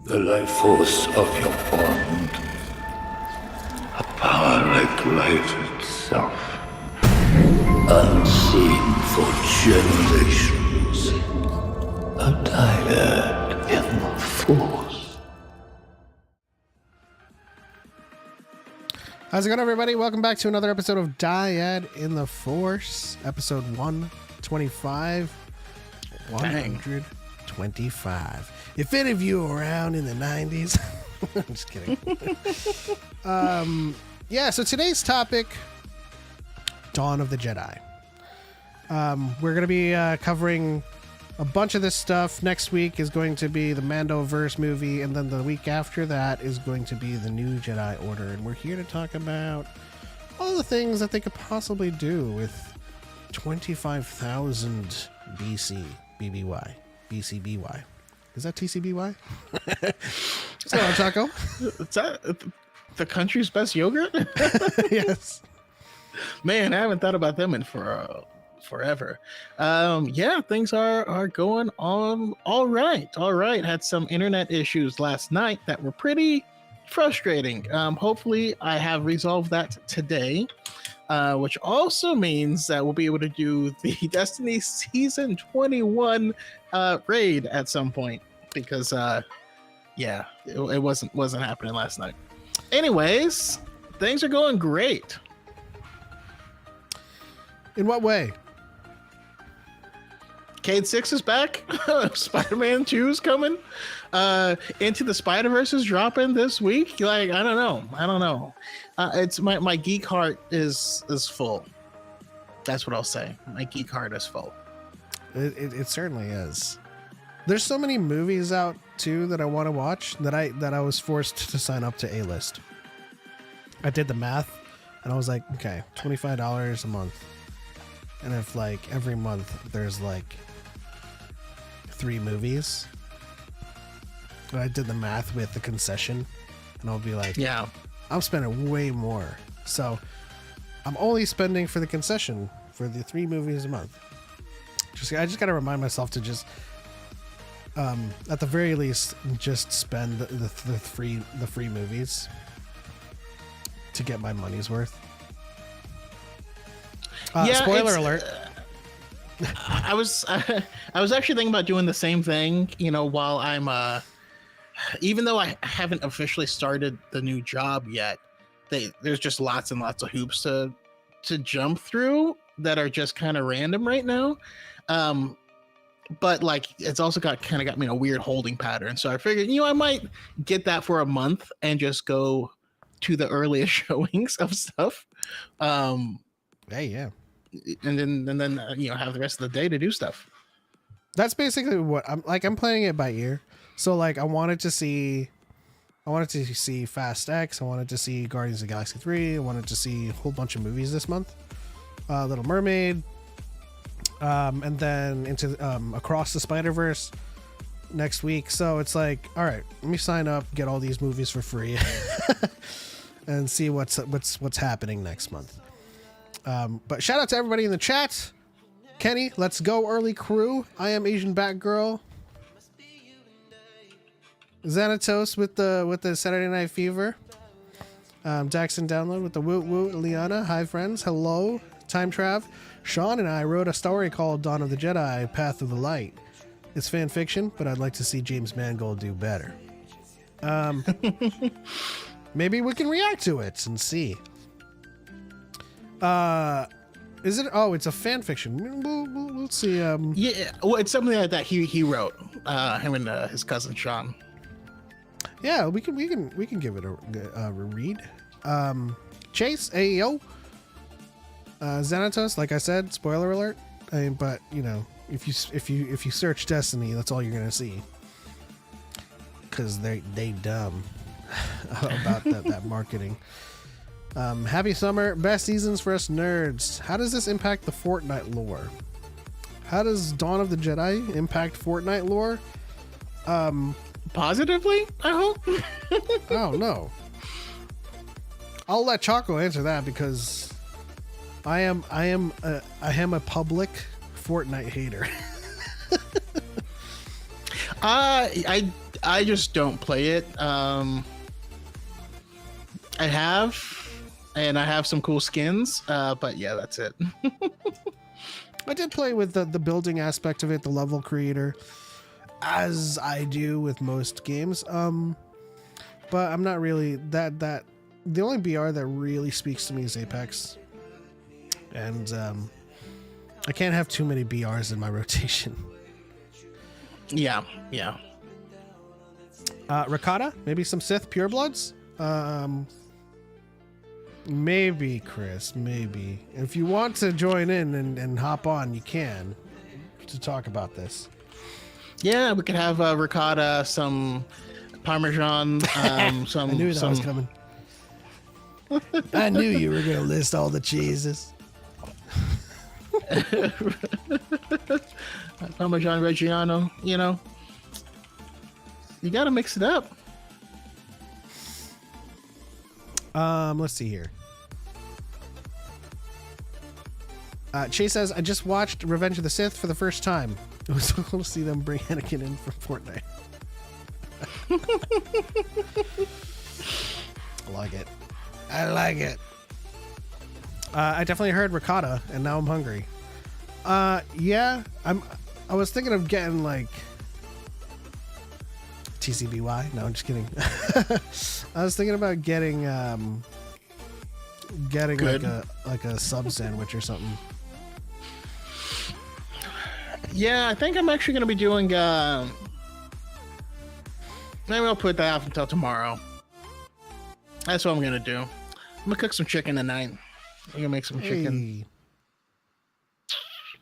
The life force of your bond. A power like life itself. Unseen for generations. A dyad in the force. How's it going, everybody? Welcome back to another episode of Dyad in the Force, episode 125. 125. If any of you were around in the 90s, I'm just kidding. Yeah, so today's topic, Dawn of the Jedi. We're going to be covering a bunch of this stuff. Next week is going to be the Mandoverse movie, and then the week after that is going to be the new Jedi Order. And we're here to talk about all the things that they could possibly do with 25,000 BC, BBY, BCBY. Is that TCBY? So, Choco. Is that the country's best yogurt? Yes. Man, I haven't thought about them in forever. Yeah, things are going on all right. Had some internet issues last night that were pretty frustrating. Hopefully I have resolved that today, which also means that we'll be able to do the Destiny Season 21 raid at some point, because it wasn't happening last night. Anyways, things are going great. In what way? Cade 6 is back. Spider-Man 2 is coming. Into the Spider-Verse is dropping this week. Like, I don't know. It's my geek heart is full. That's what I'll say. My geek heart is full. It certainly is. There's so many movies out too that I want to watch that I was forced to sign up to A-List. I did the math and I was like, okay, $25 a month. And if like every month there's like 3 movies, and I did the math with the concession, and I'll be like, yeah, I'm spending way more. So I'm only spending for the concession for the 3 movies a month. I just got to remind myself to just, at the very least, just spend the free movies to get my money's worth. Spoiler alert. I was actually thinking about doing the same thing, while I'm even though I haven't officially started the new job yet, there's just lots and lots of hoops to jump through that are just kind of random right now. But like, it's also got me in a weird holding pattern. So I figured, I might get that for a month and just go to the earliest showings of stuff. Hey, yeah. And then have the rest of the day to do stuff. That's basically what I'm playing it by ear. So like, I wanted to see Fast X. I wanted to see Guardians of the Galaxy 3. I wanted to see a whole bunch of movies this month. Little Mermaid. And then into Across the Spider-Verse next week. So it's like, all right, let me sign up, get all these movies for free, and see what's happening next month. But shout out to everybody in the chat. Kenny, let's go early crew. I am Asian Batgirl. Xanatos with the Saturday Night Fever. Daxon Download with the Woot Woot. Liana, hi friends, hello. Time Trav. Sean and I wrote a story called Dawn of the Jedi, Path of the Light. It's fan fiction, but I'd like to see James Mangold do better. Maybe we can react to it and see. Is it? Oh, it's a fan fiction. We'll see. Yeah, well, it's something that he wrote. Him and his cousin Sean. Yeah, we can give it a read. Chase, AEO. Xanatos, like I said, spoiler alert. But if you search Destiny, that's all you're gonna see. Cause they dumb about that marketing. Happy summer, best seasons for us nerds. How does this impact the Fortnite lore? How does Dawn of the Jedi impact Fortnite lore? Positively, I hope. Oh no. I'll let Choco answer that because I am a public Fortnite hater. I I just don't play it. I have, and I have some cool skins, but yeah, that's it. I did play with the building aspect of it, the level creator, as I do with most games. But I'm not really that. The only BR that really speaks to me is Apex, and I can't have too many BRs in my rotation. Yeah. Ricotta, maybe some Sith purebloods. Maybe Chris, maybe if you want to join in and hop on, you can to talk about this. Yeah, we could have ricotta, some Parmesan, some. I knew that was coming. I knew you were going to list all the cheeses. Parmesan Reggiano, you got to mix it up. Let's see here. Chase says, I just watched Revenge of the Sith for the first time. It was so cool to see them bring Anakin in from Fortnite. I like it. I definitely heard ricotta, and now I'm hungry. Yeah, I was thinking of getting like TCBY. No, I'm just kidding. I was thinking about getting like a sub sandwich or something. Yeah, I think I'm actually going to be doing. Maybe I'll put that off until tomorrow. That's what I'm going to do. I'm going to cook some chicken tonight. I'm going to make some chicken.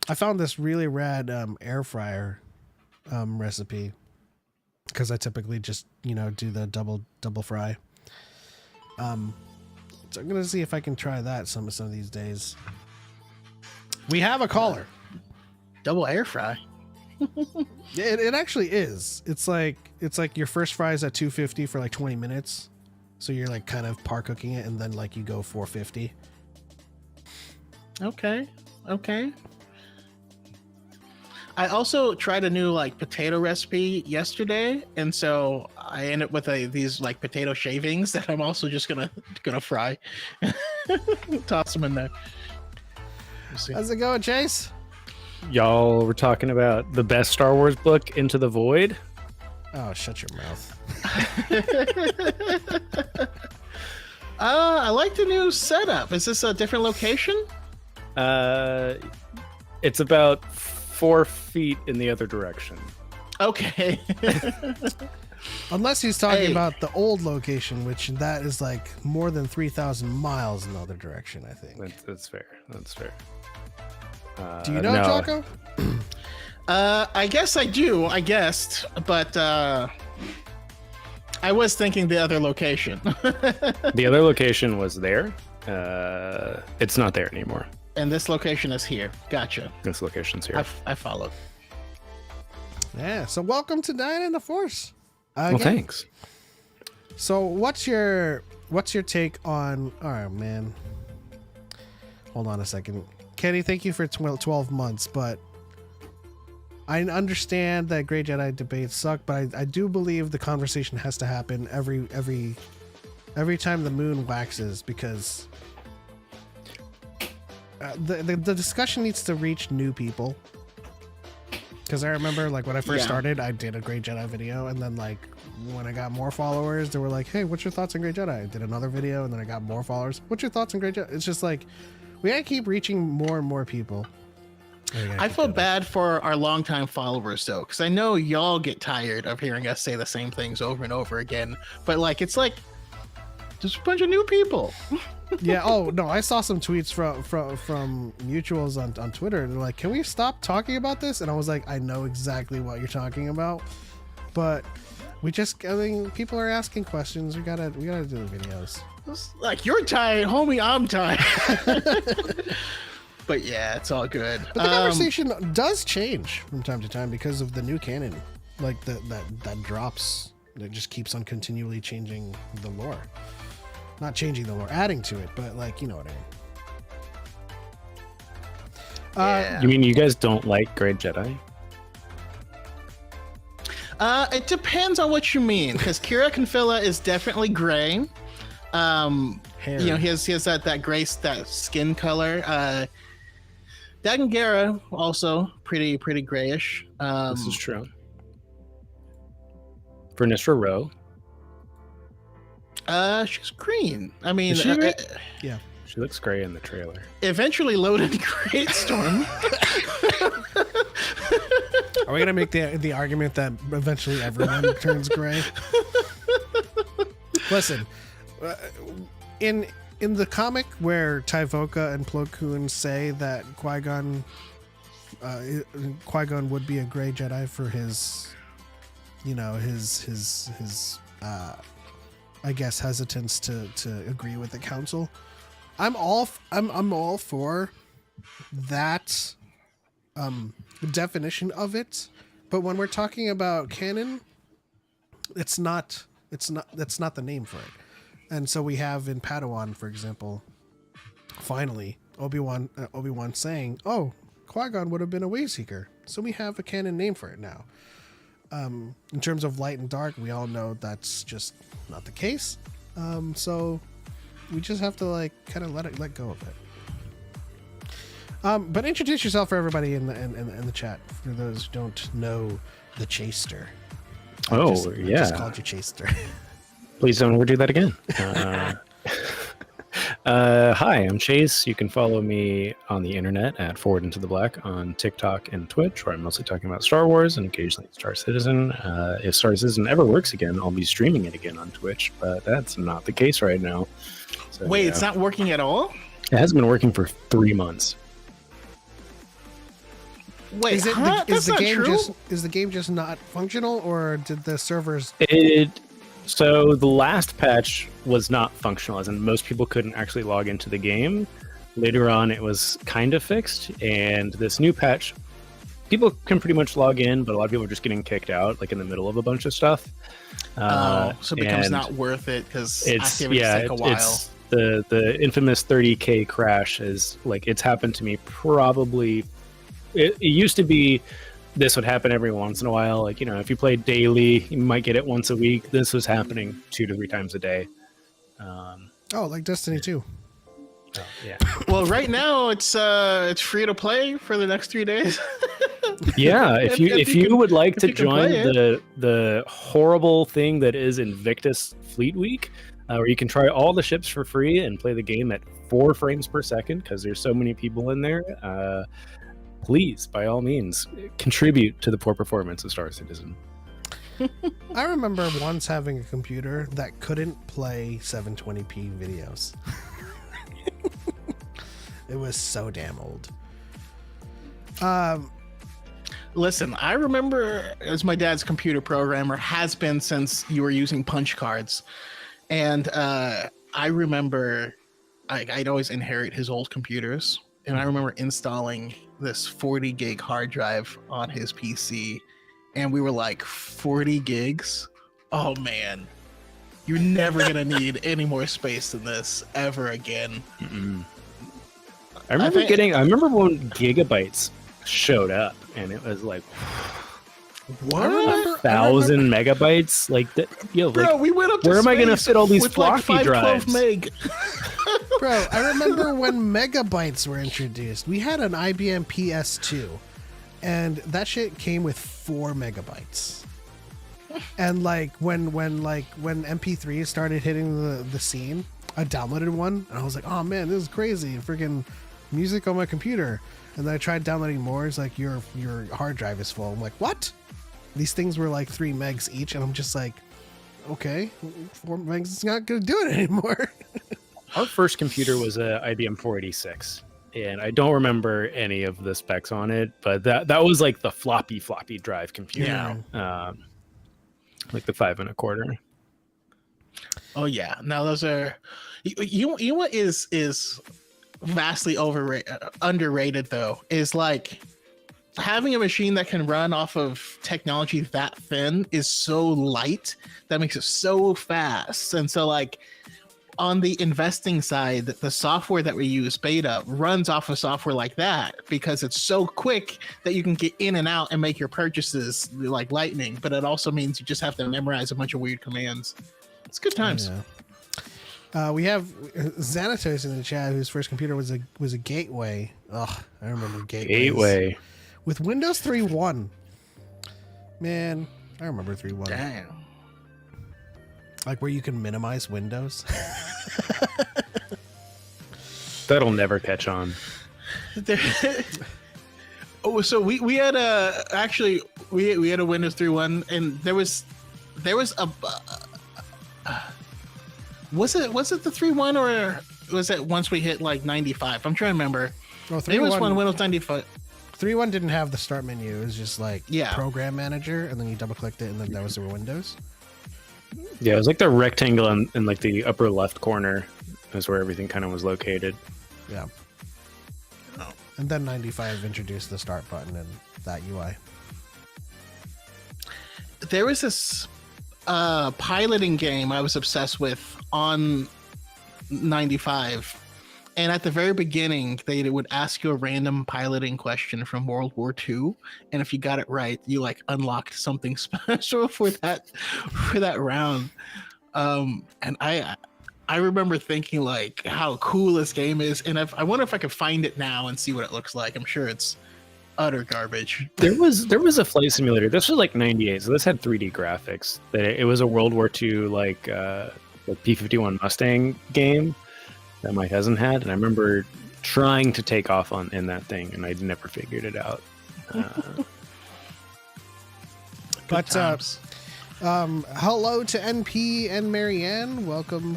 I found this really rad air fryer recipe because I typically just do the double fry. So I'm going to see if I can try that some of these days. We have a caller. Double air fry. Yeah, it actually is. It's like your first fry is at 250 for like 20 minutes. So you're like kind of par cooking it, and then like you go 450. Okay. I also tried a new like potato recipe yesterday, and so I ended up with these like potato shavings that I'm also just gonna fry. Toss them in there. How's it going, Chase? Y'all were talking about the best Star Wars book, Into the Void. Oh, shut your mouth. I like the new setup. Is this a different location? It's about 4 feet in the other direction. Okay. Unless he's talking about the old location, which that is like more than 3,000 miles in the other direction, I think. That's fair. Do you know, no. Choco? I guess I do. I guessed, but I was thinking the other location. The other location was there. It's not there anymore. And this location is here. Gotcha. This location's here. I followed. Yeah. So welcome to Dyad in the Force. Well, thanks. So what's your take on? Oh man, hold on a second, Kenny. Thank you for 12 months, but I understand that Grey Jedi debates suck, but I do believe the conversation has to happen every time the moon waxes, because the discussion needs to reach new people. Because I remember, like, when I first started, I did a Grey Jedi video, and then, like, when I got more followers, they were like, hey, what's your thoughts on Grey Jedi? I did another video, and then I got more followers. What's your thoughts on Grey Jedi? It's just like, we gotta keep reaching more and more people. I feel bad for our longtime followers, though, because I know y'all get tired of hearing us say the same things over and over again. But, like, it's like, just a bunch of new people. Yeah. Oh no, I saw some tweets from mutuals on Twitter. They're like, "Can we stop talking about this?" And I was like, "I know exactly what you're talking about, but people are asking questions. We gotta do the videos." Like, you're tired, homie. I'm tired. But yeah, it's all good. But the conversation does change from time to time because of the new canon, like that drops. It just keeps on continually changing the lore. Not changing the lore, adding to it, but like, you know what I mean. You mean you guys don't like Grey Jedi? It depends on what you mean, because Kira Confilla is definitely gray. Hair. You know, he has that gray, that skin color. Dagangara also pretty grayish. This is true. Vernistra Rowe. She's green. I mean, Is she green? Yeah. She looks gray in the trailer. Eventually loaded Greatstorm. Are we gonna make the argument that eventually everyone turns gray? Listen, in the comic where Tyvoka and Plo Koon say that Qui-Gon would be a gray Jedi for his, you know, his I guess hesitance to agree with the council. I'm all for that definition of it, but when we're talking about canon, that's not the name for it. And so we have in Padawan, for example, finally Obi-Wan saying, "Oh, Qui-Gon would have been a Wayseeker," so we have a canon name for it now. In terms of light and dark, we all know that's just not the case. So we just have to like kind of let go of it. But introduce yourself for everybody in the chat, for those who don't know the Chaster. I just called you Chaster. Please don't ever do that again. Hi, I'm Chase. You can follow me on the internet at Forward Into the Black on TikTok and Twitch, where I'm mostly talking about Star Wars and occasionally Star Citizen. If Star Citizen ever works again, I'll be streaming it again on Twitch, but that's not the case right now. So, Wait, it's not working at all? It hasn't been working for 3 months. Wait, Is that's the not game true? is the game just not functional, or did the servers? So the last patch was not functional, as in most people couldn't actually log into the game. Later on, it was kind of fixed, and this new patch, people can pretty much log in, but a lot of people are just getting kicked out, like in the middle of a bunch of stuff. So it becomes and not worth it because it's activities take a while. It's the infamous 30K crash is like, it's happened to me probably. It used to be this would happen every once in a while. Like, you know, if you played daily, you might get it once a week. This was happening 2 to 3 times a day. Like Destiny 2. Yeah. Well, right now it's free to play for the next 3 days. Yeah, if you would like to you can join play the horrible thing that is Invictus Fleet Week, where you can try all the ships for free and play the game at 4 frames per second because there's so many people in there. Please, by all means, contribute to the poor performance of Star Citizen. I remember once having a computer that couldn't play 720p videos. It was so damn old. Listen, I remember as my dad's computer programmer, has been since you were using punch cards. And I remember I'd always inherit his old computers. And I remember installing this 40 gig hard drive on his PC. And we were like, 40 gigs? Oh man, you're never going to need any more space than this ever again. Mm-mm. I remember when gigabytes showed up and it was like, What? 1,000 megabytes? Like that, Bro, we went up to where am I going to space fit all these with like floppy 512 drives? meg. Bro, I remember when megabytes were introduced. We had an IBM PS2, and that shit came with 4 megabytes. And like when MP3 started hitting the scene, I downloaded one, and I was like, oh man, this is crazy. Freaking music on my computer. And then I tried downloading more. It's like, your hard drive is full. I'm like, what? These things were like 3 megs each, and I'm just like, okay, 4 megs is not going to do it anymore. Our first computer was a IBM 486, and I don't remember any of the specs on it, but that was like the floppy drive computer. Yeah. Like the 5 1/4. Oh yeah, now those are you know what is vastly underrated though is like having a machine that can run off of technology that thin is so light that makes it so fast. And so like on the investing side, the software that we use, Beta, runs off of software like that because it's so quick that you can get in and out and make your purchases like lightning. But it also means you just have to memorize a bunch of weird commands. It's good times. Yeah. We have Xanatos in the chat, whose first computer was a Gateway. Oh, I remember Gateway with Windows 3.1. Man, I remember 3.1. Damn. Like where you can minimize windows. That'll never catch on. Oh, so we had a we had a Windows 3.1, and there was a was it the 3.1 or was it once we hit like 95? I'm trying to remember. Well, It was one Windows 95. 3.1 didn't have the start menu. It was just like Yeah. Program Manager, and then you double clicked it, and then that was the Windows. Yeah, it was like the rectangle in like the upper left corner is where everything kind of was located. Yeah. Oh. And then 95 introduced the start button and that UI. There was this piloting game I was obsessed with on 95. And at the very beginning, they would ask you a random piloting question from World War II, and if you got it right, you like unlocked something special for that round. And I remember thinking like how cool this game is, and I wonder if I could find it now and see what it looks like. I'm sure it's utter garbage. There was a flight simulator. This was like 98, so this had 3D graphics. It was a World War II like P-51 Mustang game that my cousin had, and I remember trying to take off in that thing, and I never figured it out. But hello to NP and Marianne. Welcome.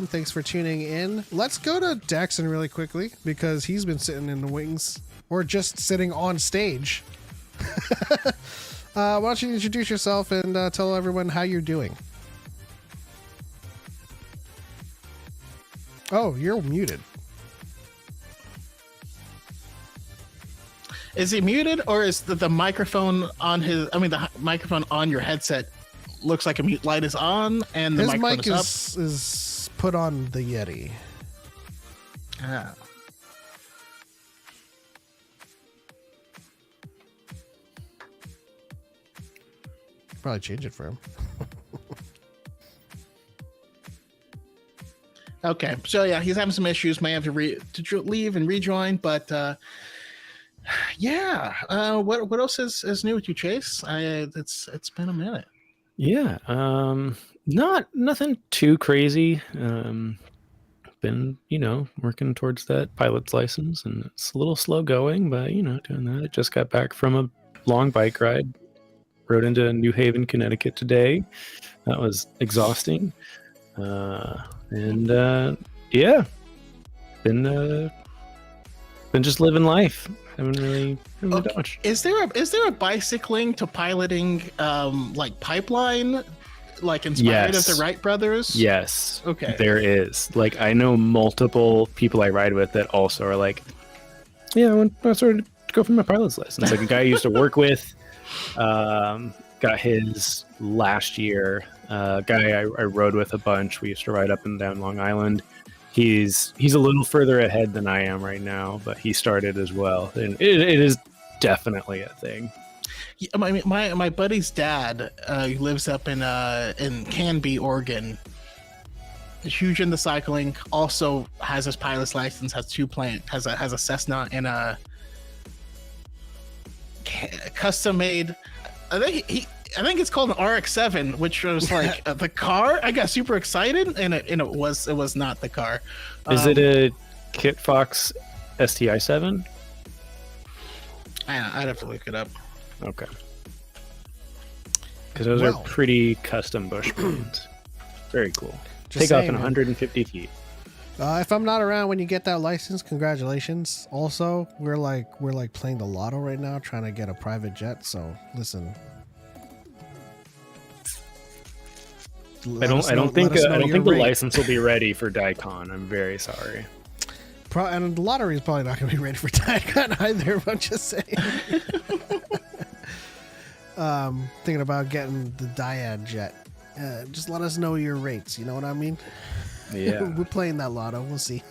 Thanks for tuning in. Let's go to Daxon really quickly because he's been sitting in the wings or just sitting on stage. Why don't you introduce yourself and tell everyone how you're doing? Oh, you're muted. Is he muted, or is the microphone on his? I mean, the microphone on your headset looks like a mute light is on, and the His microphone mic is up. is put on the Yeti. Ah. Probably change it for him. Okay, so yeah, he's having some issues. May have to leave and rejoin, but yeah. What else is new with you, Chase? It's been a minute. Yeah, nothing too crazy. Been working towards that pilot's license, and it's a little slow going, but doing that. I just got back from a long bike ride. Rode into New Haven, Connecticut today. That was exhausting. Yeah, been just living life. Haven't really done much. Is there a bicycling to piloting like pipeline, like inspired of the Wright brothers? Yes. Okay. There is. Like, I know multiple people I ride with that also are like, yeah, I want to sort of go for my pilot's license. Like a guy I used to work with, got his last year. Guy I rode with a bunch. We used to ride up and down Long Island. He's a little further ahead than I am right now, but he started as well, and it is definitely a thing. Yeah, my buddy's dad lives up in Canby, Oregon. He's huge into cycling. Also has his pilot's license. Has has a Cessna and a custom made. I think it's called an RX-7, which was like the car. I got super excited, and it was not the car. Is it a Kit Fox STI 7? I'd have to look it up. Okay. Because those are pretty custom bush planes. Very cool. Take off in 150 feet. If I'm not around when you get that license, congratulations. Also, we're like playing the lotto right now, trying to get a private jet. So listen. I don't think the license will be ready for Daikon. I'm very sorry. And the lottery is probably not going to be ready for Daikon either. I'm just saying. Thinking about getting the Dyad jet. Just let us know your rates. You know what I mean? Yeah. We're playing that lotto. We'll see.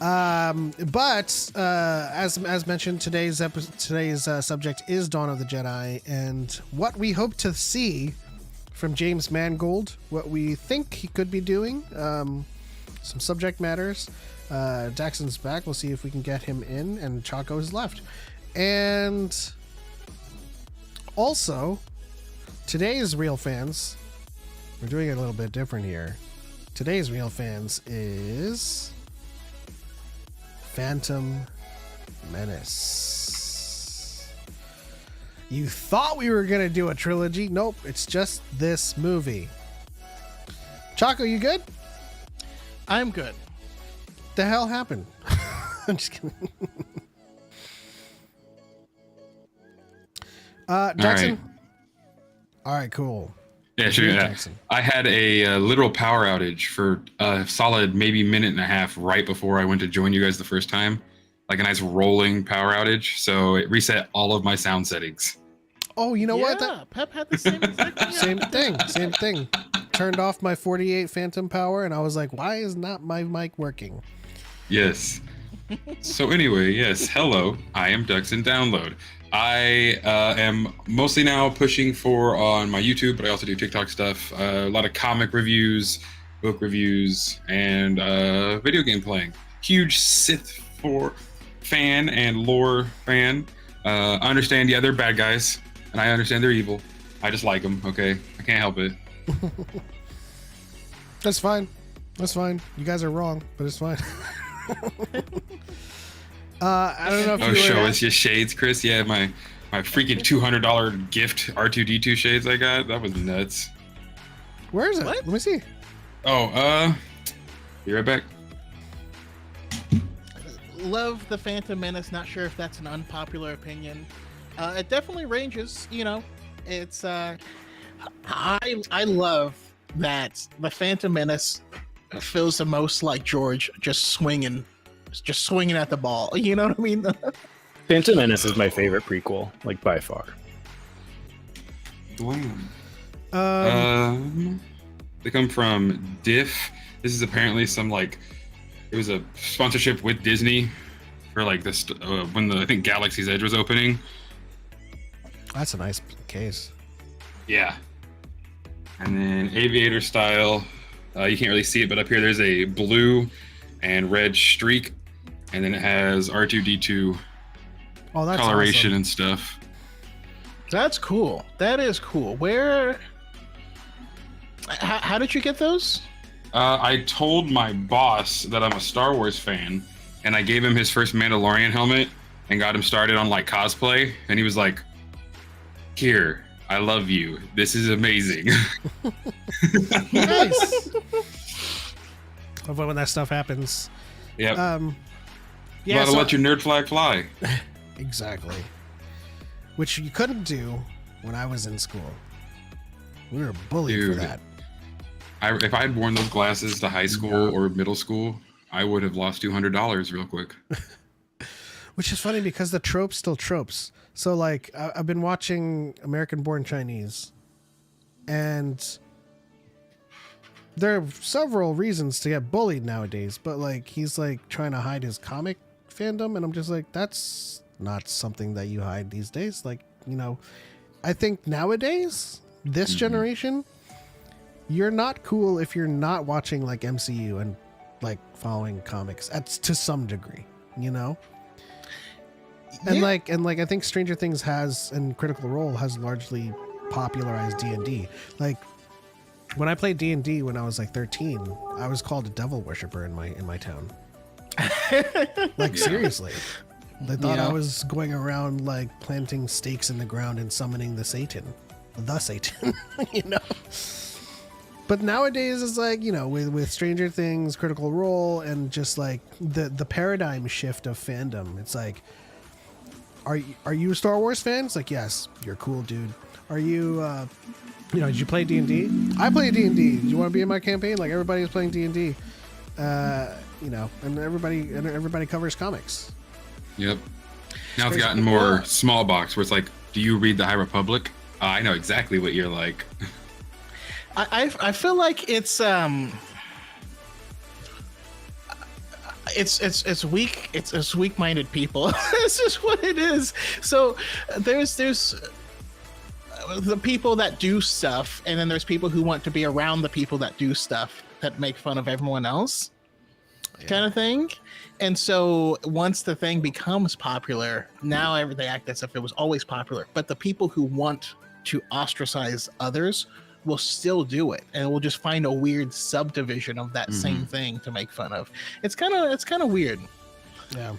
But as mentioned, today's subject is Dawn of the Jedi, and what we hope to see from James Mangold, what we think he could be doing, some subject matters. Daxon's back. We'll see if we can get him in, and Choco is left. And also, today's Real Fans, we're doing it a little bit different here. Today's Real Fans is Phantom Menace. You thought we were going to do a trilogy. Nope, it's just this movie. Choco, you good? I'm good. The hell happened? I'm just kidding. Jackson? All right, cool. Yeah, sure. Yeah. I had a literal power outage for a solid maybe minute and a half right before I went to join you guys the first time. Like a nice rolling power outage. So it reset all of my sound settings. Oh, you know what? Pep had the same exact Same thing. Turned off my 48 Phantom power, and I was like, why is not my mic working? Yes. So anyway, yes. Hello, I am Duxon Download. I am mostly now pushing for on my YouTube, but I also do TikTok stuff. A lot of comic reviews, book reviews, and video game playing. Huge Sith fan and lore fan. I understand, yeah, they're bad guys, and I understand they're evil. I just like them, okay? I can't help it. That's fine. That's fine. You guys are wrong, but it's fine. I don't know if you show us your shades, Chris. Yeah, my freaking $200 gift R2D2 shades I got. That was nuts. Where is it? What? Let me see. Oh, be right back. Love the Phantom Menace. Not sure if that's an unpopular opinion. It definitely ranges. You know, it's I love that the Phantom Menace feels the most like George just swinging at the ball. You know what I mean? Phantom Menace is my favorite prequel, like by far. They come from Diff. This is apparently some it was a sponsorship with Disney for like this when I think Galaxy's Edge was opening. That's a nice case. Yeah. And then aviator style. You can't really see it, but up here there's a blue and red streak, and then it has R2D2 coloration awesome. and stuff. That's cool. That is cool. How did you get those? I told my boss that I'm a Star Wars fan, and I gave him his first Mandalorian helmet and got him started on like cosplay, and he was like, "Here, I love you. This is amazing." Nice. Love when that stuff happens. Yep. Yeah. Gotta let your nerd flag fly. Exactly. Which you couldn't do when I was in school. We were bullied for that. If I had worn those glasses to high school or middle school, I would have lost $200 real quick. Which is funny because the tropes still tropes. So like I've been watching American Born Chinese, and there are several reasons to get bullied nowadays, but like he's like trying to hide his comic fandom, and I'm just like, that's not something that you hide these days. Like, you know, I think nowadays, this generation, you're not cool if you're not watching like MCU and like following comics to some degree, you know? And Yeah. like I think Stranger Things has, and Critical Role has largely popularized D&D. Like when I played D&D when I was like 13, I was called a devil worshiper in my town. Like seriously. They thought I was going around like planting stakes in the ground and summoning the Satan, you know? But nowadays it's like, you know, with Stranger Things, Critical Role, and just like the paradigm shift of fandom. It's like, are you a Star Wars fan? It's like, yes, you're cool, dude. Are you, you know, did you play D&D? I play D&D. Do you want to be in my campaign? Like everybody's playing D&D, you know, and everybody covers comics. Yep. Now it's gotten more small box where it's like, do you read the High Republic? I know exactly what you're like. I feel like it's weak. It's weak-minded people. It's just what it is. So there's the people that do stuff, and then there's people who want to be around the people that do stuff that make fun of everyone else, kind of thing. And so once the thing becomes popular, now they act as if it was always popular. But the people who want to ostracize others will still do it, and we'll just find a weird subdivision of that same thing to make fun of. It's kind of weird. Yeah.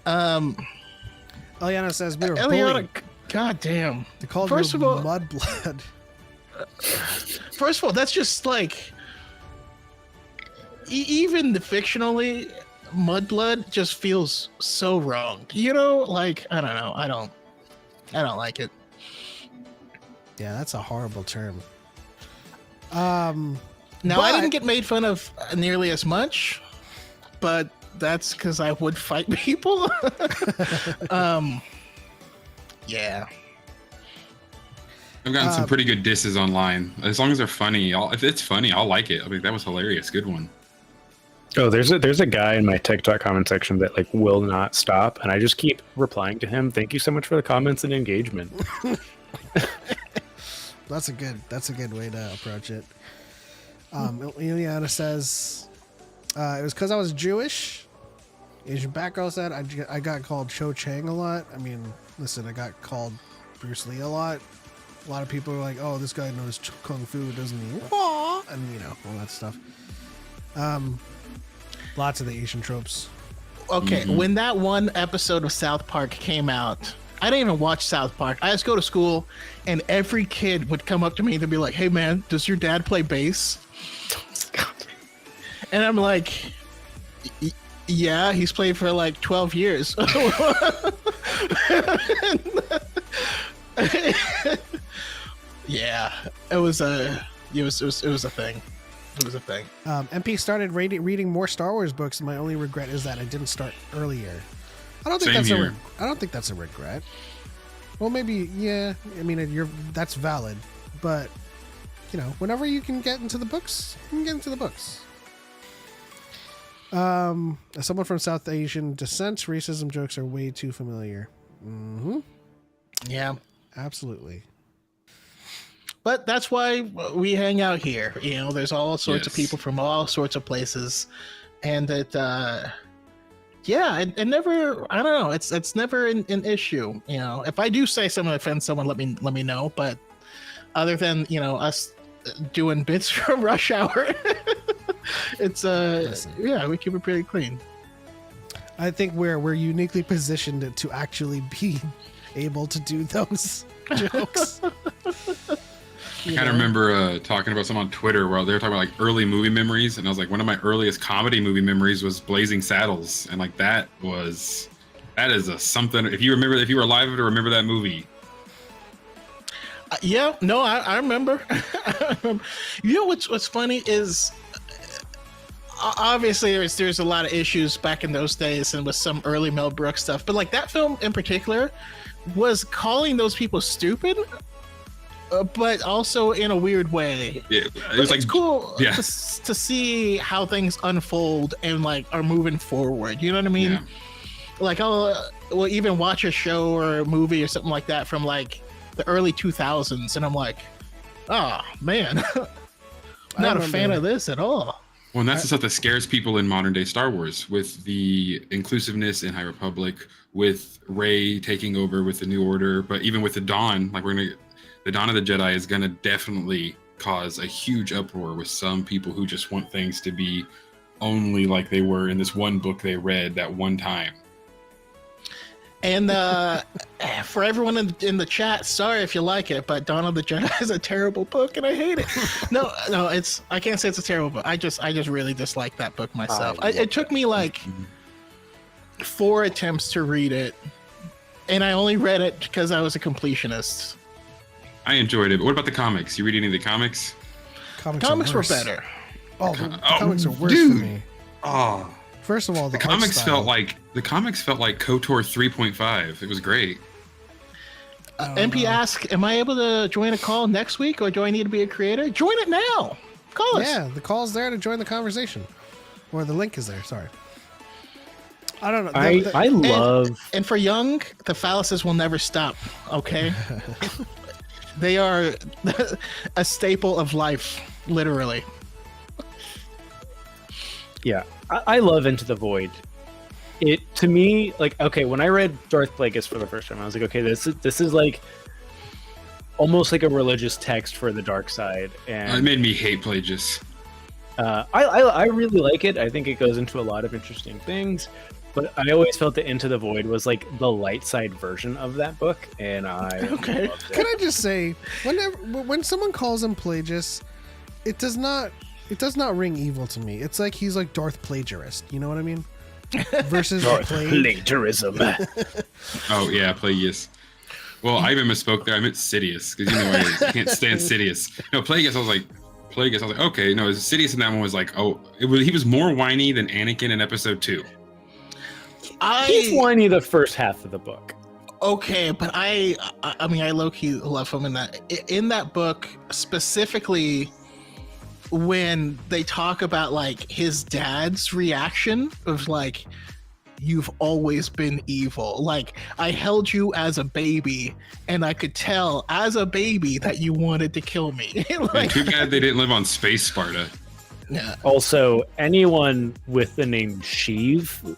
Eliana says we were Eliana, bullied. God damn. They called First you of all, mudblood. First of all, that's just like even the fictionally mudblood just feels so wrong. You know, like I don't know. I don't like it. Yeah, that's a horrible term. Now but- I didn't get made fun of nearly as much, but that's because I would fight people. Yeah. I've gotten some pretty good disses online. As long as they're funny, if it's funny, I'll like it. I mean, that was hilarious. Good one. Oh, there's a guy in my TikTok comment section that like will not stop, and I just keep replying to him. Thank you so much for the comments and engagement. That's a good way to approach it. Ileana says it was because I was Jewish. Asian Batgirl said I got called Cho Chang a lot. I mean, listen, I got called Bruce Lee a lot. A lot of people are like, "Oh, this guy knows kung fu, doesn't he?" Aww. And you know all that stuff. Lots of the Asian tropes. Okay, when that one episode of South Park came out, I didn't even watch South Park. I just go to school, and every kid would come up to me and be like, "Hey, man, does your dad play bass?" And I'm like, "Yeah, he's played for like 12 years." Yeah, it was a thing. It was a thing. MP started reading more Star Wars books. My only regret is that I didn't start earlier. I don't think I don't think that's a regret. Well, maybe yeah. I mean, that's valid, but you know, whenever you can get into the books, you can get into the books. As someone from South Asian descent, racism jokes are way too familiar. Mm-hmm. Yeah, absolutely. But that's why we hang out here. You know, there's all sorts of people from all sorts of places, and it, it never. I don't know. It's never an issue. You know, if I do say something that offends someone, let me know. But other than us doing bits from Rush Hour, it's we keep it pretty clean. I think we're uniquely positioned to actually be able to do those jokes. I kind of remember talking about some on Twitter where they were talking about like early movie memories, and I was like, one of my earliest comedy movie memories was Blazing Saddles, and like that is something. If you were alive to remember that movie. I remember. You know what's funny is obviously there's a lot of issues back in those days and with some early Mel Brooks stuff, but like that film in particular was calling those people stupid. But also in a weird way. Yeah, it was it's cool to see how things unfold and like are moving forward. You know what I mean? Yeah. Like I'll even watch a show or a movie or something like that from like the early 2000s, and I'm like, oh man, not a fan of this at all. Well, and that's the stuff that scares people in modern day Star Wars, with the inclusiveness in High Republic, with Rey taking over with the New Order, but even with the Dawn, like the Dawn of the Jedi is going to definitely cause a huge uproar with some people who just want things to be only like they were in this one book they read that one time. And for everyone in the chat, sorry if you like it, but Dawn of the Jedi is a terrible book, and I hate it. No, I can't say it's a terrible book. I just really dislike that book myself. It took me like 4 attempts to read it, and I only read it because I was a completionist. I enjoyed it, but what about the comics? You read any of the comics? Comics were better. Oh, the comics are worse for me. Oh, first of all, the comics felt like KOTOR 3.5. It was great. MP asks, am I able to join a call next week, or do I need to be a creator? Join it now. Call us. Yeah, the call's there to join the conversation. Or the link is there, sorry. I don't know. I love... And for Young, the phalluses will never stop, okay? They are a staple of life, literally. Yeah, I love Into the Void. It, to me, like, okay, when I read Darth Plagueis for the first time, I was like, okay, this is like almost like a religious text for the dark side, and It made me hate Plagueis. I really like it. I think it goes into a lot of interesting things, but I always felt that Into the Void was like the light side version of that book, and I loved it. Can I just say, when someone calls him Plagius, it does not ring evil to me. It's like he's like Darth Plagiarist. You know what I mean? Versus plagiarism. Oh yeah, Plagueis. Well, I even misspoke there. I meant Sidious, because you know I can't stand Sidious. No, Plagueis. I was like, okay, no, Sidious in that one was like, he was more whiny than Anakin in Episode 2. He's whiny the first half of the book. Okay, but I mean, I low-key love him in that book, specifically when they talk about like his dad's reaction of like, you've always been evil. Like, I held you as a baby and I could tell as a baby that you wanted to kill me. Like, too bad they didn't live on space Sparta. Yeah. Also, anyone with the name Sheev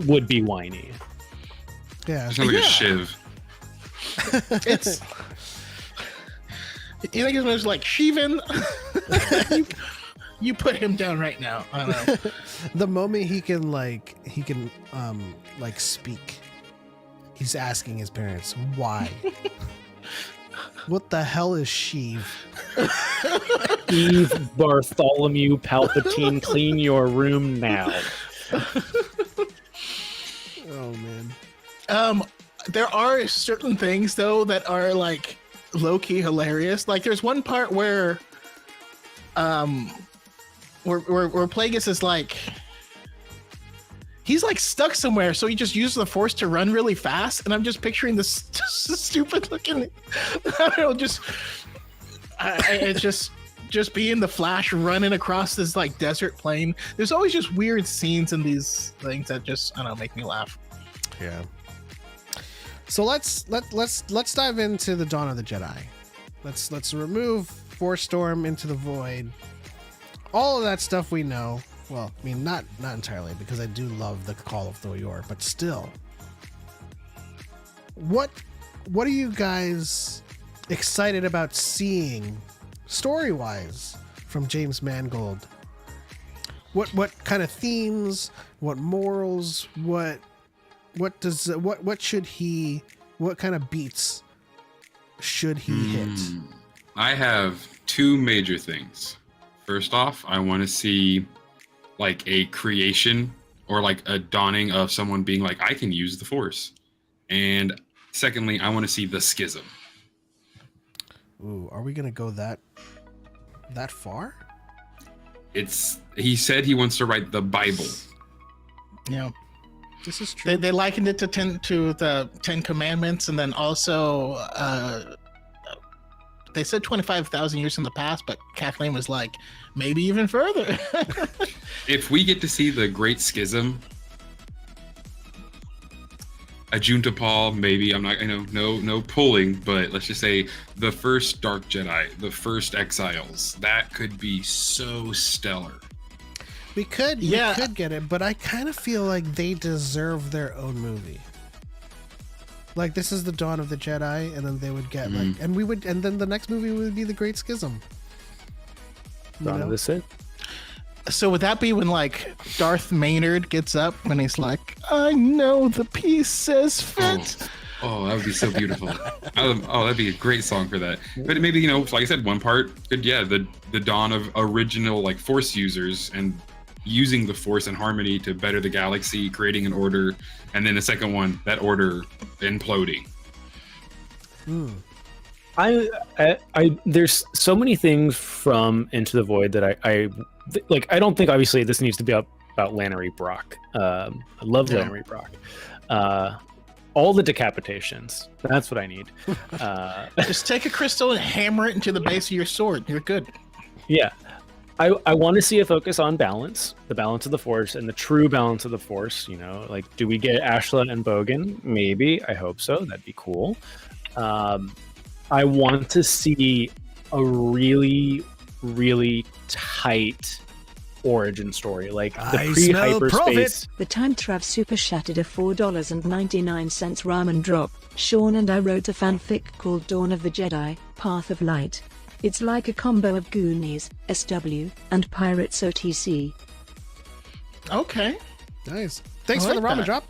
would be whiny. Yeah. It sounds like a shiv. It's... You think his name's like Sheevan? You put him down right now. I don't know. The moment he can speak, he's asking his parents why. What the hell is Sheev? Eve Bartholomew Palpatine, clean your room now. Oh man. There are certain things though that are like low-key hilarious. Like there's one part where Plagueis is like, he's like stuck somewhere, so he just uses the Force to run really fast, and I'm just picturing this stupid looking, I don't know, it's just being the Flash running across this like desert plain. There's always just weird scenes in these things that just, I don't know, make me laugh. Yeah. So let's dive into the Dawn of the Jedi. Let's remove Force Storm, Into the Void. All of that stuff we know. Well, I mean, not entirely, because I do love the Call of Thoyor, but still. What are you guys excited about seeing story-wise from James Mangold? What kind of themes, what morals, what kind of beats should he hit? I have two major things. First off, I want to see like a creation or like a dawning of someone being like, I can use the Force. And secondly, I want to see the schism. Ooh, are we gonna go that far? He said he wants to write the Bible. Yeah. This is true. They likened it to the 10 Commandments, and then also they said 25,000 years in the past, but Kathleen was like, maybe even further. If we get to see the Great Schism, a Junta Paul, maybe, I'm not, no pulling, but let's just say the first Dark Jedi, the first Exiles, that could be so stellar. We could get it, but I kind of feel like they deserve their own movie. Like, this is the Dawn of the Jedi, and then they would get and then the next movie would be the Great Schism. Dawn of the Sith. So would that be when like Darth Maynard gets up and he's like, I know the pieces fit? Oh, that would be so beautiful. That'd be a great song for that. But maybe, like I said, one part could, the dawn of original like Force users and using the Force in harmony to better the galaxy, creating an order, and then the second one, that order imploding. I there's so many things from Into the Void that I like. I don't think obviously this needs to be about Lannery Brock. I love Lannery Brock. all the decapitations. That's what I need. Just take a crystal and hammer it into the base of your sword. You're good. Yeah. I want to see a focus on balance, the balance of the Force, and the true balance of the Force. You know, like, do we get Ashla and Bogan? Maybe. I hope so. That'd be cool. I want to see a really, really tight origin story, like the pre-hyperspace. The Time Trav super chatted a $4.99 ramen drop. Sean and I wrote a fanfic called Dawn of the Jedi, Path of Light. It's like a combo of Goonies, SW, and Pirates OTC. Okay. Nice. Thanks I for the like ramen that. drop.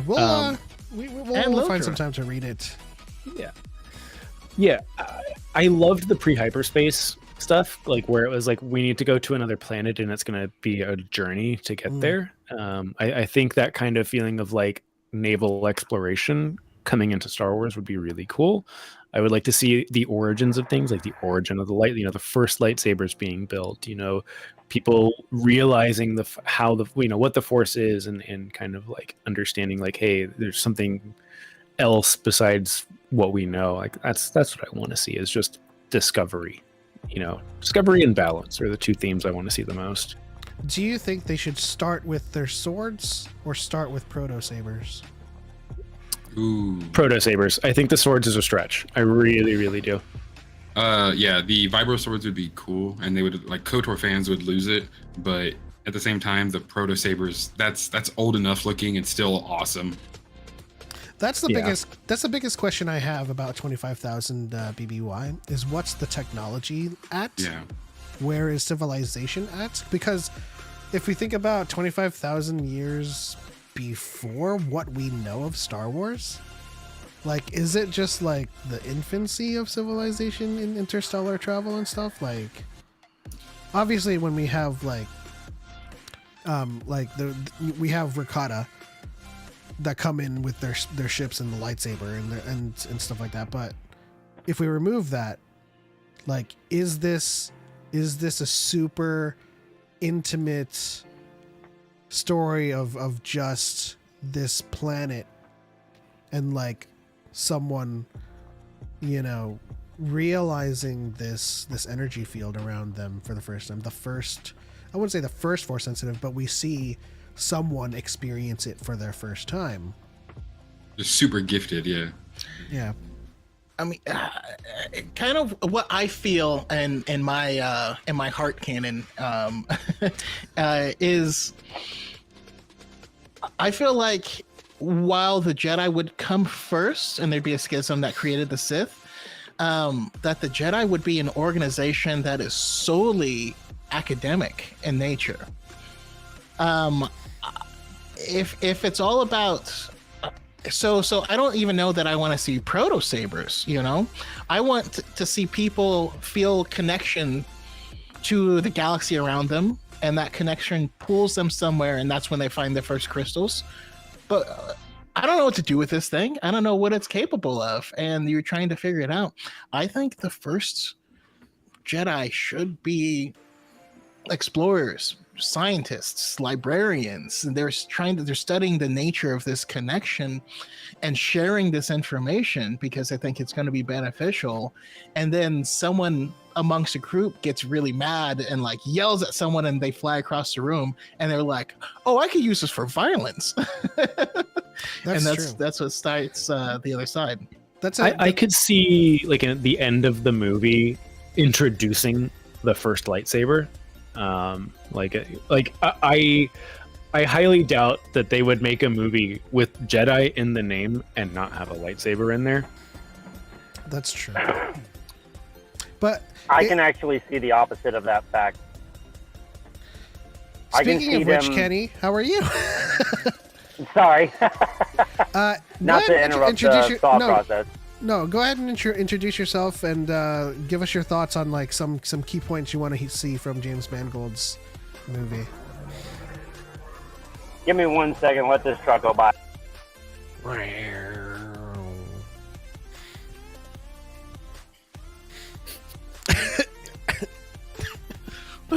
We'll find some time to read it. Yeah. I loved the pre-hyperspace stuff, like where it was like we need to go to another planet and it's going to be a journey to get there. I think that kind of feeling of like naval exploration coming into Star Wars would be really cool. I would like to see the origins of things, like the origin of the light, the first lightsabers being built, people realizing what the Force is, and kind of like understanding like, hey, there's something else besides what we know. Like that's what I want to see, is just discovery. Discovery and balance are the two themes I want to see the most. Do you think they should start with their swords or start with proto-sabers? Ooh. Proto-sabers. I think the swords is a stretch. I really, really do. Yeah, the vibro swords would be cool, and they would, like, KOTOR fans would lose it, but at the same time, the proto-sabers, that's old enough looking and still awesome. That's the biggest question I have about 25,000 BBY is, what's the technology at? Yeah. Where is civilization at? Because if we think about 25,000 years before what we know of Star Wars, like, is it just like the infancy of civilization in interstellar travel and stuff? Like, obviously when we have we have Rakata that come in with their ships and the lightsaber and stuff like that, but if we remove that, like, is this a super intimate story of just this planet and like someone realizing this energy field around them for the first time? I wouldn't say the first Force sensitive, but we see someone experience it for their first time. Just super gifted. Yeah. I mean, kind of what I feel in my heart canon is, I feel like while the Jedi would come first and there'd be a schism that created the Sith, that the Jedi would be an organization that is solely academic in nature. If it's all about so I don't even know that I want to see proto sabers. I want to see people feel connection to the galaxy around them, and that connection pulls them somewhere, and that's when they find their first crystals. But I don't know what to do with this thing. I don't know what it's capable of, and you're trying to figure it out. I think the first Jedi should be explorers, scientists, librarians. They're studying the nature of this connection and sharing this information because I think it's going to be beneficial. And then someone amongst a group gets really mad and like yells at someone, and they fly across the room, and they're like, "Oh, I could use this for violence." That's what starts the other side. I could see, like, at the end of the movie, introducing the first lightsaber. I highly doubt that they would make a movie with Jedi in the name and not have a lightsaber in there. That's true. But I can actually see the opposite of that fact. Speaking of which, Kenny, how are you? Sorry. Not to interrupt the thought process. No, go ahead and introduce yourself and give us your thoughts on like some key points you want to see from James Mangold's movie. Give me 1 second. Let this truck go by.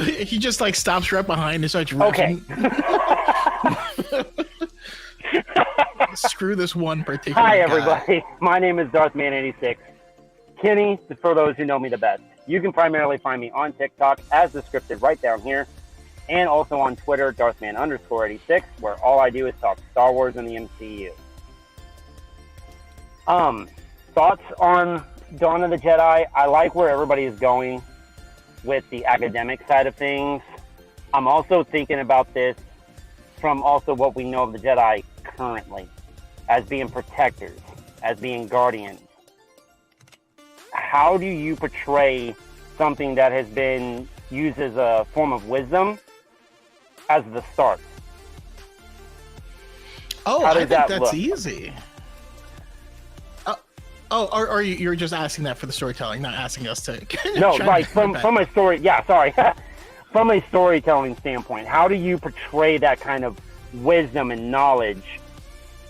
He just like stops right behind and starts riffing. Okay. screw this one particular Hi, guy. everybody. My name is Darthman86. Kenny, for those who know me the best. You can primarily find me on TikTok, as described right down here, and also on Twitter, Darthman_86, where all I do is talk Star Wars and the MCU. Thoughts on Dawn of the Jedi? I like where everybody is going with the academic side of things. I'm also thinking about this from also what we know of the Jedi currently, as being protectors, as being guardians. How do you portray something that has been used as a form of wisdom as the start? Oh, How I does think that that's look? easy. Or you're just asking that for the storytelling, not asking us to. No, try like to- from a story. Yeah, sorry. From a storytelling standpoint, how do you portray that kind of wisdom and knowledge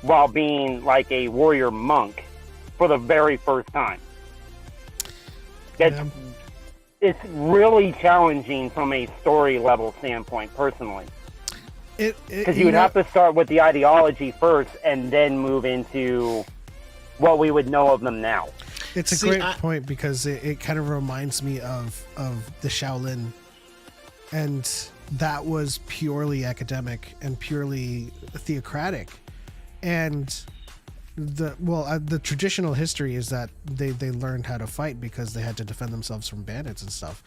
while being like a warrior monk for the very first time? It's really challenging from a story level standpoint, personally. Because you would have to start with the ideology first and then move into what we would know of them now. It's a great point because it kind of reminds me of the Shaolin, and that was purely academic and purely theocratic. And the traditional history is that they learned how to fight because they had to defend themselves from bandits and stuff.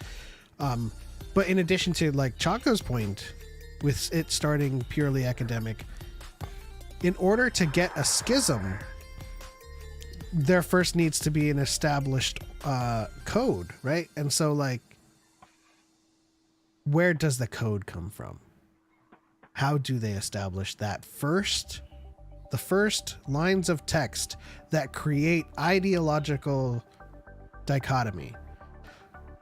But in addition to like Choco's point, with it starting purely academic, in order to get a schism, there first needs to be an established code, right? And so, like, where does the code come from? How do they establish that first? The first lines of text that create ideological dichotomy.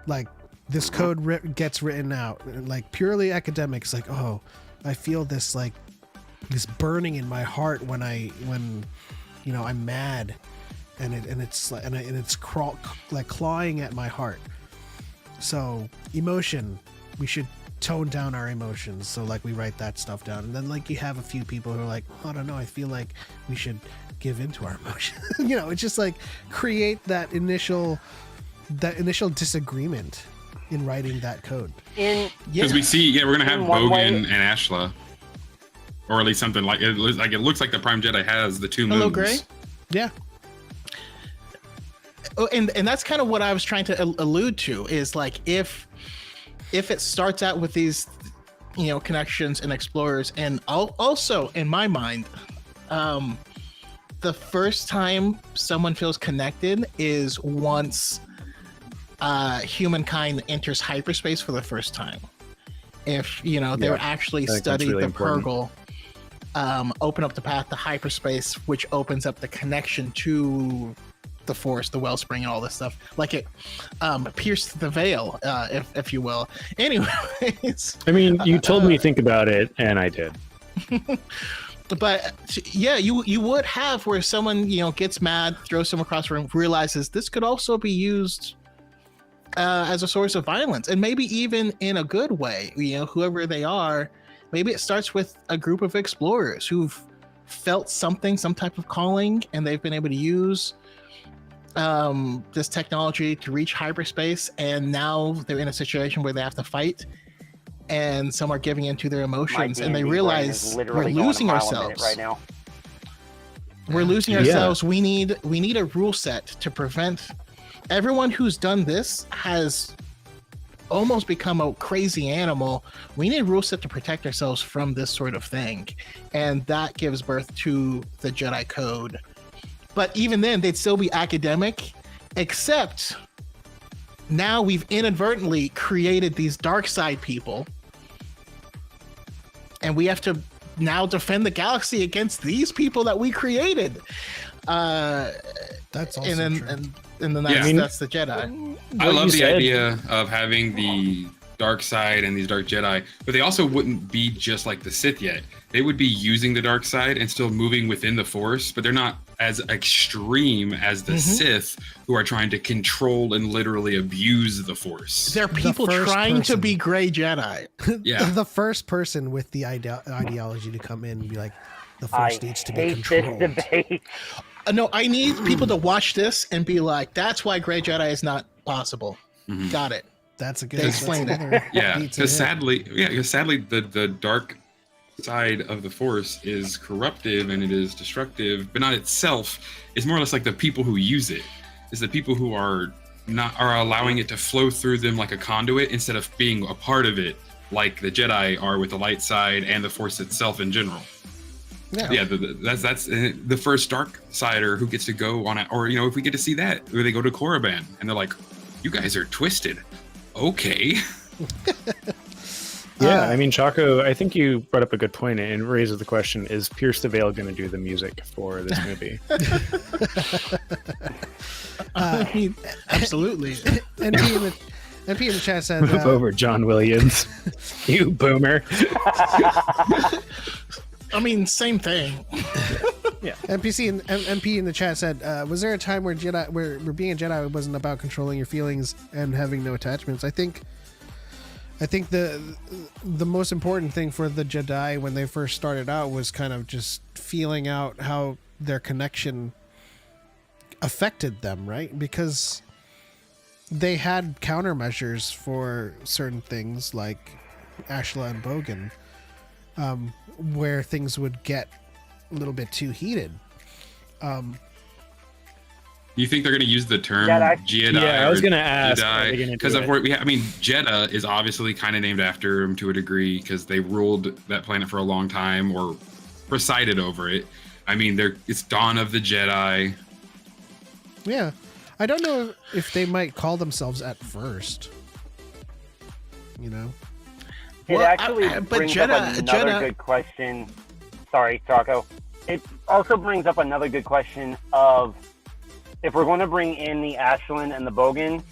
Like, this code gets written out, like, purely academic. It's like, oh, I feel this, like, this burning in my heart when you know, I'm mad. And it's clawing at my heart. So emotion, we should tone down our emotions. So like we write that stuff down, and then like you have a few people who are like, I don't know, I feel like we should give into our emotion. You know, it's just like create that initial disagreement in writing that code. Because we see, we're gonna have Bogan and Ashla, or at least something like it. It looks like the Prime Jedi has the two moons. Hello, Gray. Yeah. Oh, and that's kind of what I was trying to allude to, is like if it starts out with these, you know, connections and explorers, and also in my mind, the first time someone feels connected is once humankind enters hyperspace for the first time. If you know they're actually studied really the important. Purgle, open up the path to hyperspace, which opens up the connection to the force, the wellspring, and all this stuff. Like it pierced the veil, if you will. Anyways, I mean, you told me to think about it, and I did. But yeah, you would have where someone, you know, gets mad, throws someone across the room, realizes this could also be used as a source of violence, and maybe even in a good way. You know, whoever they are, maybe it starts with a group of explorers who've felt some type of calling, and they've been able to use this technology to reach hyperspace, and now they're in a situation where they have to fight, and some are giving into their emotions, and they realize we're losing ourselves right now. We're losing ourselves. We need a rule set to prevent. Everyone who's done this has almost become a crazy animal. We need a rule set to protect ourselves from this sort of thing, and that gives birth to the Jedi Code. But even then, they'd still be academic, except now we've inadvertently created these dark side people, and we have to now defend the galaxy against these people that we created. That's also true. And then that's the Jedi. I love the idea of having the dark side and these dark Jedi, but they also wouldn't be just like the Sith yet. They would be using the dark side and still moving within the Force, but they're not as extreme as the Sith, who are trying to control and literally abuse the Force. There are people trying to be gray Jedi. Yeah. The first person with the ideology to come in and be like, the Force needs to be controlled. This debate. No, I need people to watch this and be like, that's why gray Jedi is not possible. Got it. That's a good Explain it. Yeah, because sadly, the dark side of the Force is corruptive and it is destructive, but not itself. It's more or less like the people who use it. It's the people who are allowing it to flow through them like a conduit instead of being a part of it, like the Jedi are with the light side and the Force itself in general. Yeah, that's the first dark sider who gets to go on it, or if we get to see that, where they go to Korriban and they're like, "You guys are twisted." Okay. Yeah, I mean, Choco, I think you brought up a good point and raises the question: is Pierce the Veil going to do the music for this movie? I mean, absolutely. NP in the chat said, Move over, John Williams. You boomer. I mean, same thing. Yeah. MP in the chat said, was there a time where being a Jedi wasn't about controlling your feelings and having no attachments? I think the most important thing for the Jedi when they first started out was kind of just feeling out how their connection affected them, right? Because they had countermeasures for certain things like Ashla and Bogan, where things would get a little bit too heated. You think they're going to use the term Jedi? Yeah, I was going to ask. Because Jeddah is obviously kind of named after him to a degree because they ruled that planet for a long time or presided over it. I mean, it's Dawn of the Jedi. Yeah, I don't know if they might call themselves at first. It actually brings up another good question. Sorry, Choco. It also brings up another good question of, if we're going to bring in the Ashland and the Bogan,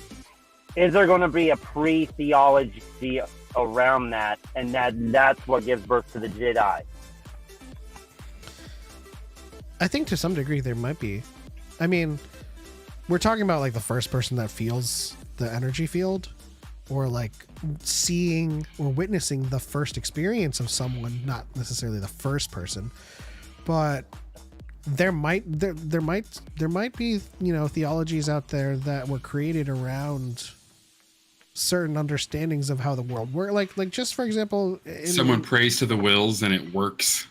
is there going to be a pre-theology around that, and that's what gives birth to the Jedi? I think to some degree there might be. I mean, we're talking about like the first person that feels the energy field, or like seeing or witnessing the first experience of someone, not necessarily the first person, but there might be theologies out there that were created around certain understandings of how the world works. Like just for example, someone prays to the wills and it works.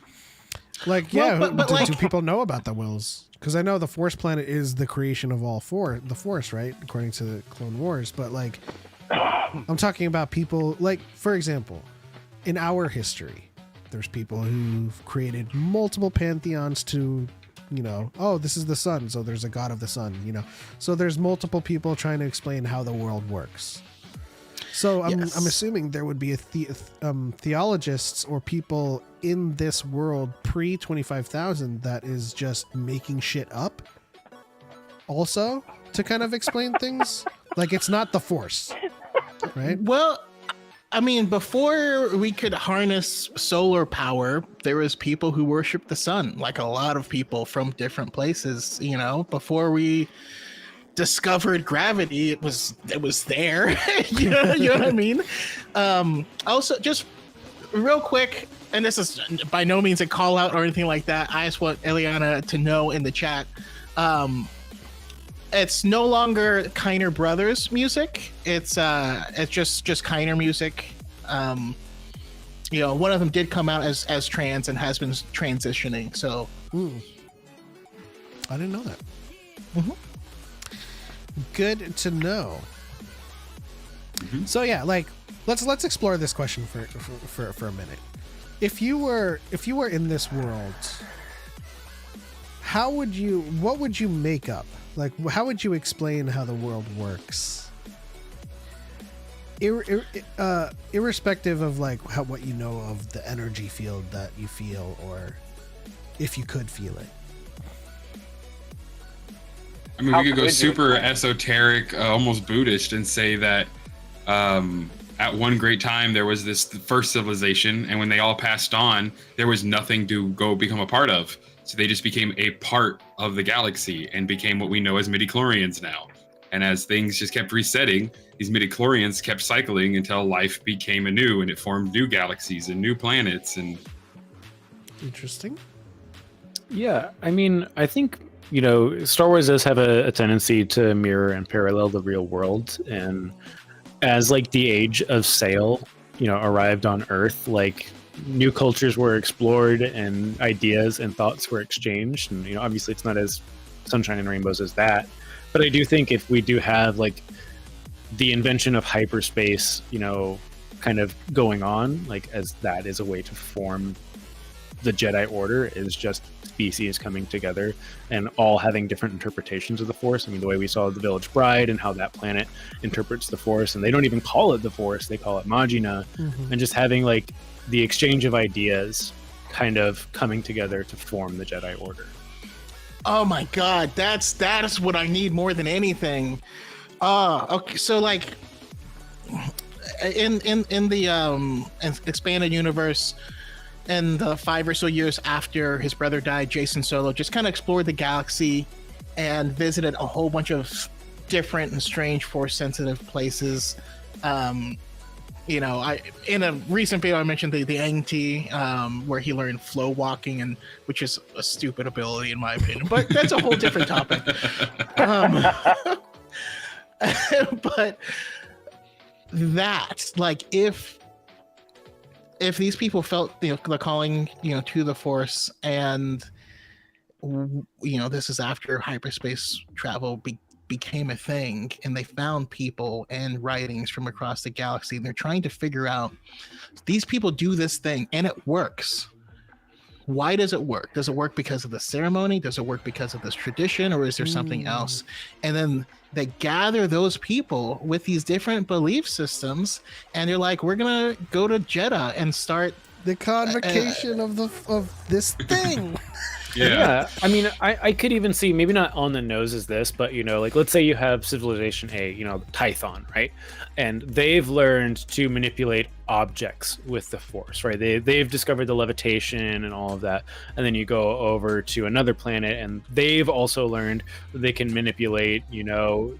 Like do people know about the wills? Because I know the Force planet is the creation of the Force, right? According to the Clone Wars, but like I'm talking about people like, for example, in our history, there's people who've created multiple pantheons to, this is the sun, so there's a god of the sun, so there's multiple people trying to explain how the world works. So I'm assuming there would be theologists or people in this world pre 25,000 that is just making shit up also to kind of explain things. Like, it's not the Force, right? Well, I mean, before we could harness solar power, there was people who worshiped the sun, like a lot of people from different places, before we discovered gravity, it was there. you know what I mean? Also, just real quick, and this is by no means a call out or anything like that, I just want Eliana to know in the chat, it's no longer Kiner Brothers music. It's just Kiner music. One of them did come out as trans and has been transitioning. So, I didn't know that. Mm-hmm. Good to know. Mm-hmm. So yeah, like let's explore this question for a minute. If you were in this world, what would you make up? Like, how would you explain how the world works? Irrespective of like what you know of the energy field that you feel, or if you could feel it. I mean, we could go super esoteric, almost Buddhist, and say that at one great time there was this first civilization, and when they all passed on, there was nothing to go become a part of. So they just became a part of the galaxy and became what we know as midichlorians now. And as things just kept resetting, these midichlorians kept cycling until life became anew, and it formed new galaxies and new planets. And Interesting. Yeah, I mean, I think, you know, Star Wars does have a tendency to mirror and parallel the real world. And as like the age of sail, you know, arrived on Earth, like new cultures were explored and ideas and thoughts were exchanged. And, you know, obviously it's not as sunshine and rainbows as that. But I do think if we do have like the invention of hyperspace, you know, kind of going on, like as that is a way to form the Jedi Order, is just species coming together and all having different interpretations of the Force. I mean, the way we saw the Village Bride and how that planet interprets the Force, and they don't even call it the Force, they call it Magina. And just having like the exchange of ideas kind of coming together to form the Jedi Order. Oh my God, that is what I need more than anything. Okay, so like in the expanded universe, and the 5 or so years after his brother died, Jason Solo just kind of explored the galaxy and visited a whole bunch of different and strange Force-sensitive places. You know, in a recent video I mentioned the Angti, where he learned flow walking, and which is a stupid ability in my opinion, but that's a whole different topic. But that, like, if these people felt, you know, the calling, you know, to the Force, and you know, this is after hyperspace travel became a thing, and they found people and writings from across the galaxy, and they're trying to figure out, these people do this thing and it works. Why does it work? Does it work because of the ceremony? Does it work because of this tradition, or is there something else? And then they gather those people with these different belief systems, and they're like, we're gonna go to Jeddah and start the convocation of this thing. Yeah, I mean, I could even see, maybe not on the nose as this, but, you know, like, let's say you have Civilization A, you know, Tython, right? And they've learned to manipulate objects with the Force, right? They've discovered the levitation and all of that. And then you go over to another planet, and they've also learned they can manipulate, you know,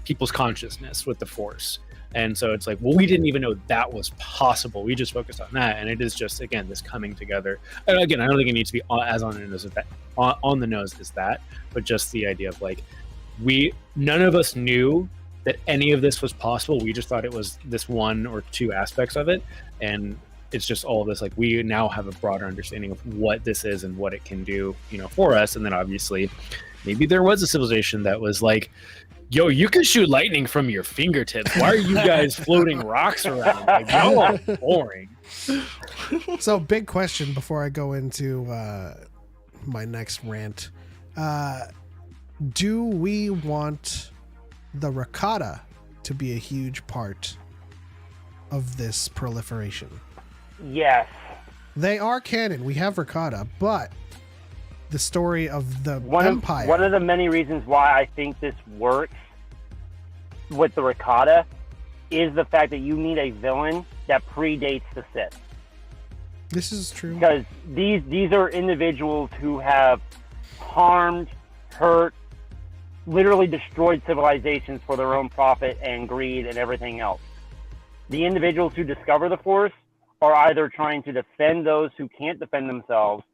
people's consciousness with the Force. And so it's like, well, we didn't even know that was possible. We just focused on that, and it is just, again, this coming together. And again, I don't think it needs to be as on the nose as that, on the nose as that, but just the idea of like, none of us knew that any of this was possible. We just thought it was this one or two aspects of it, and it's just all of this. Like, we now have a broader understanding of what this is and what it can do, you know, for us. And then obviously, maybe there was a civilization that was like, yo, you can shoot lightning from your fingertips. Why are you guys floating rocks around? Like, y'all are boring. So, big question before I go into my next rant. Do we want the Rakata to be a huge part of this proliferation? Yes. They are canon. We have Rakata, but the story of the Empire. One of the many reasons why I think this works with the Rakata is the fact that you need a villain that predates the Sith. This is true. Because these are individuals who have harmed, hurt, literally destroyed civilizations for their own profit and greed and everything else. The individuals who discover the Force are either trying to defend those who can't defend themselves,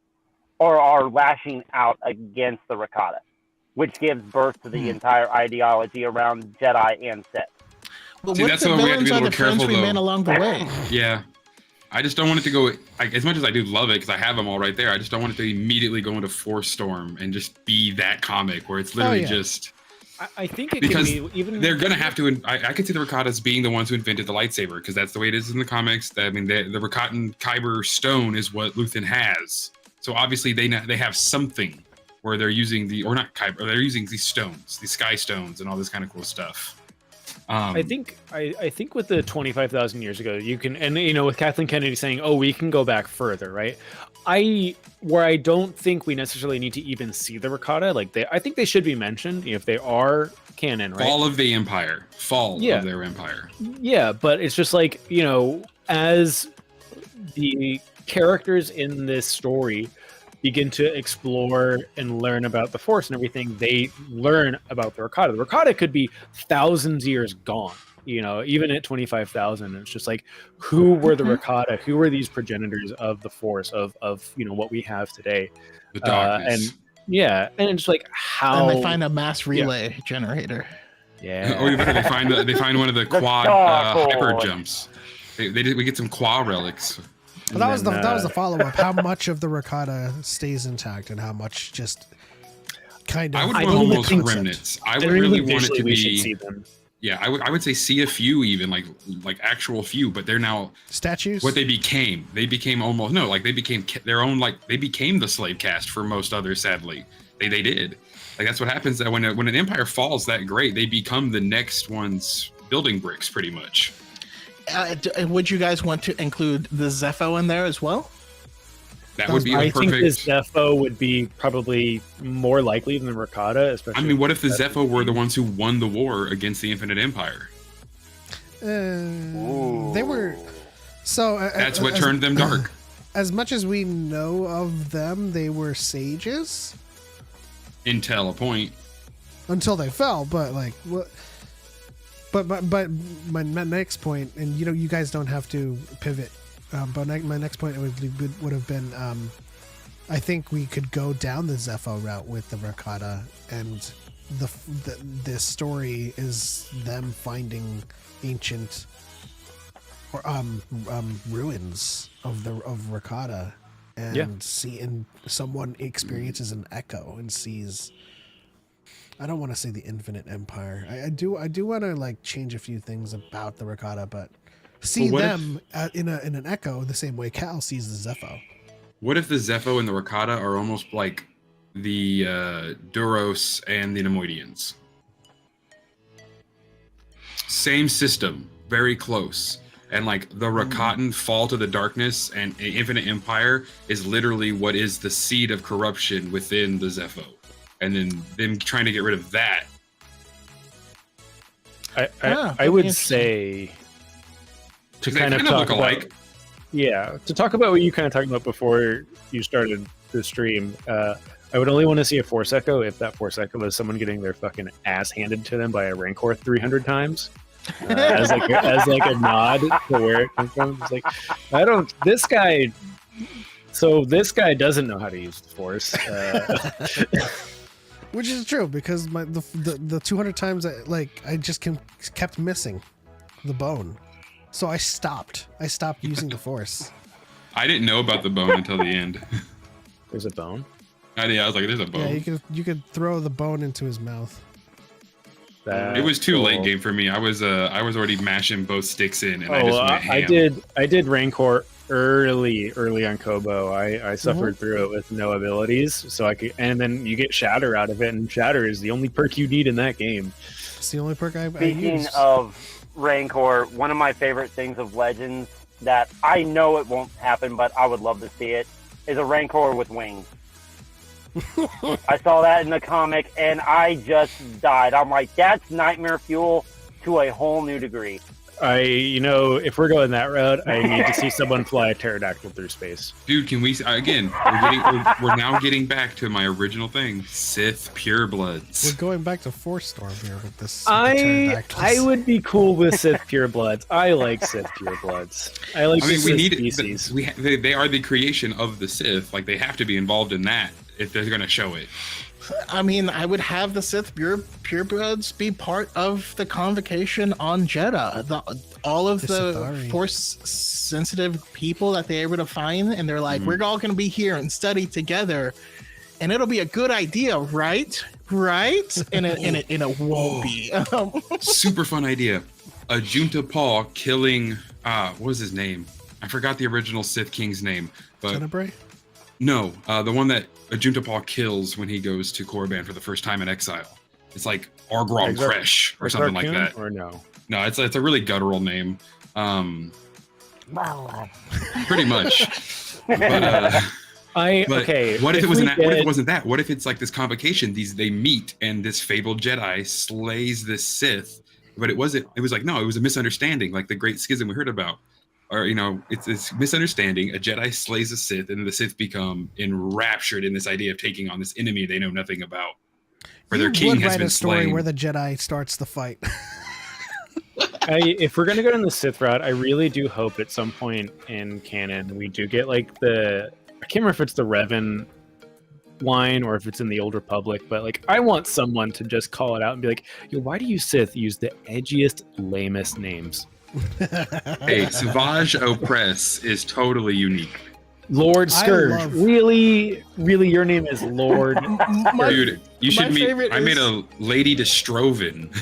or are lashing out against the Rakata, which gives birth to the entire ideology around Jedi and Sith. Well, See, what that's the why we have to villains be a are little the friends careful, we though. made along the way. Yeah. I just don't want it to go, as much as I do love it, because I have them all right there, I just don't want it to immediately go into Force Storm and just be that comic where it's literally just... I think it Because can be even... they're going to have to... I could see the Rakatas being the ones who invented the lightsaber, because that's the way it is in the comics. I mean, the Rakatan Kyber stone is what Luthen has. So obviously they have something where they're using they're using these stones, these sky stones, and all this kind of cool stuff. I think with the 25,000 years ago, you can, and you know, with Kathleen Kennedy saying, "Oh, we can go back further," right? I don't think we necessarily need to even see the Rakata. Like, I think they should be mentioned. You know, if they are canon, right? Fall of the Empire. Fall Yeah. of their empire. Yeah, but it's just like, you know, as the characters in this story begin to explore and learn about the Force and everything, they learn about the Rakata. The Rakata could be thousands of years gone, you know, even at 25,000. It's just like, who were the Rakata? Who were these progenitors of the Force, of you know, what we have today? The darkness. And yeah, and it's like how And they find a mass relay generator. yeah. Or even they find one of the quad Dark hyper Lord. jumps. We get some quad relics. Well, that was then, the follow up. How much of the Rakata stays intact, and how much just kind of? I would I want don't almost think- remnants. I I would really really think want it visually to we should see be. them. Yeah, I would say see a few even like actual few, but they're now statues. what they became. They became almost no, like they became their own, like they became the slave caste for most others. Sadly, they did. Like that's what happens that when an empire falls that great, they become the next one's building bricks, pretty much. Would you guys want to include the Zepho in there as well? That would be a I think perfect. this Zepho would be probably more likely than the Rakata, especially. I mean, what if the Zepho were the ones who won the war against the Infinite Empire? They were. So That's what turned them dark. As much as we know of them, they were sages Until a point. until they fell. But like what? But my next point, and you know, you guys don't have to pivot. But my next point would have been, I think we could go down the Zepho route with the Rakata, and the story is them finding ancient or ruins of Rakata, and seeing someone experiences an echo and sees. I don't want to say the Infinite Empire. I do want to like change a few things about the Rakata, but see Well, them in an echo the same way Cal sees the Zepho. What if the Zepho and the Rakata are almost like the Duros and the Nemoidians? Same system, very close. And like the Rakatan fall to the darkness, and an Infinite Empire is literally what is the seed of corruption within the Zepho. And then them trying to get rid of that. I would say to They kind of kinda talk look about, alike. to talk about what you kind of talked about before you started the stream. I would only want to see a Force Echo if that Force Echo was someone getting their fucking ass handed to them by a Rancor 300 times. As like a nod to where it comes from. It's like, I don't. This guy. So this guy doesn't know how to use the Force. Which is true, because the 200 times I just kept missing the bone, so I stopped using the Force. I didn't know about the bone until the end. There's a bone. I was like, there's a bone. Yeah, you could throw the bone into his mouth. It was too Cool. late game for me. I was already mashing both sticks in, and I just went ham. I did Rancor early on Kobo. I suffered through it with no abilities, so I could, and then you get Shatter out of it, and Shatter is the only perk you need in that game. It's the only perk I Speaking used. of Rancor, one of my favorite things of Legends that I know it won't happen, but I would love to see it, is a Rancor with wings. I saw that in the comic, and I just died. I'm like, that's nightmare fuel to a whole new degree. If we're going that route, I need to see someone fly a pterodactyl through space. Dude, can we again? We're now getting back to my original thing: Sith purebloods. We're going back to Force Storm here with this. I would be cool with Sith purebloods. I like Sith purebloods. I like. I mean, we need species. they are the creation of the Sith. Like they have to be involved in that if they're going to show it. I mean, I would have the Sith purebloods be part of the convocation on Jeddah. All of the Sithari. Force-sensitive people that they're able to find, and they're like, we're all going to be here and study together, and it'll be a good idea, right? Right? And it won't be. Super fun idea. A Junta Paul killing. What was his name? I forgot the original Sith King's name, but Tenebrae? no, the one that Junta Paul kills when he goes to Korriban for the first time in exile. It's like Argrom Kresh or something like that. Or no? No, it's a really guttural name. Pretty much. But But what if it wasn't that? What if it wasn't that? What if it's like this convocation? They meet and this fabled Jedi slays this Sith, but it wasn't. It was like no, it was a misunderstanding, like the Great Schism we heard about, or it's this misunderstanding. A Jedi slays a Sith, and the Sith become enraptured in this idea of taking on this enemy they know nothing about. Where their king has been a story slain. where the Jedi starts the fight. If we're gonna go down the Sith route, I really do hope at some point in canon we do get like I can't remember if it's the Revan line or if it's in the Old Republic, but like I want someone to just call it out and be like, "Yo, why do you Sith use the edgiest, lamest names?" Hey, Savage Opress is totally unique. Lord Scourge, really, your name is Lord. Dude, you should meet. I made a Lady Destroven.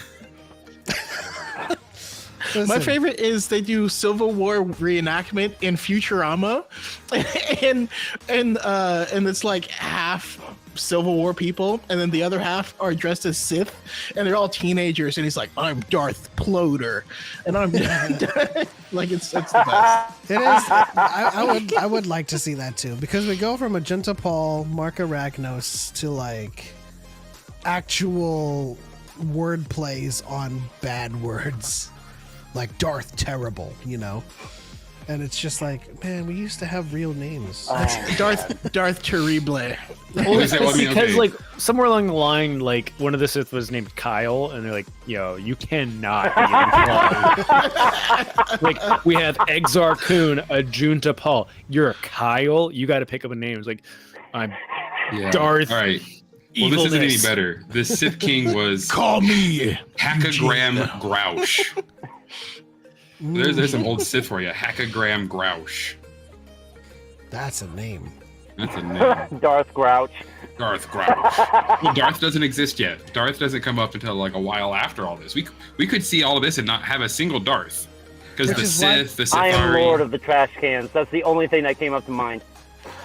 My favorite is they do Civil War reenactment in Futurama, and it's like half Civil War people, and then the other half are dressed as Sith, and they're all teenagers. And he's like, "I'm Darth Ploder," and I'm like, it's the best. It is. I would like to see that too, because we go from Magenta Paul, Mark Arachnos to like actual word plays on bad words. Like Darth Terrible, and it's just like, man, we used to have real names. Darth Terrible. Well, it's because like somewhere along the line, like one of the Sith was named Kyle, and they're like, "Yo, you cannot be Kyle." Like we have Exar Kun, Ajunta Paul. You're a Kyle. You got to pick up a name. It's like I'm Darth. All right. Well, this isn't any better. The Sith King was call me Hackagram Grouch. There's some old Sith for you. Hackagram Grouch. That's a name. Darth Grouch. Darth Grouch. Well, Darth doesn't exist yet. Darth doesn't come up until like a while after all this. We could see all of this and not have a single Darth. Because the Sith I am Lord of the Trash Cans. That's the only thing that came up to mind.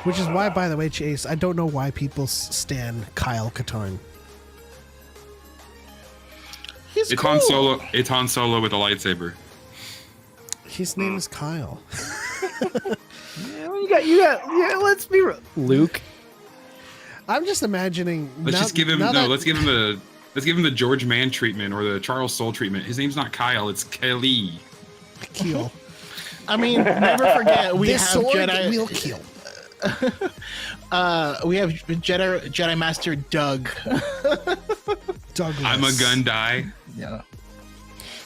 Which is why, by the way, Chase, I don't know why people stan Kyle Katarn. He's it's cool. Han Solo with a lightsaber. His name is Kyle. You got. Let's be real. Luke. I'm just imagining. Let's give him the George Mann treatment or the Charles Soule treatment. His name's not Kyle, it's Kelly. Keel. I mean, never forget we this have sword Jedi. will kill. We have Jedi Master Doug. Douglas. I'm a gun die. Yeah.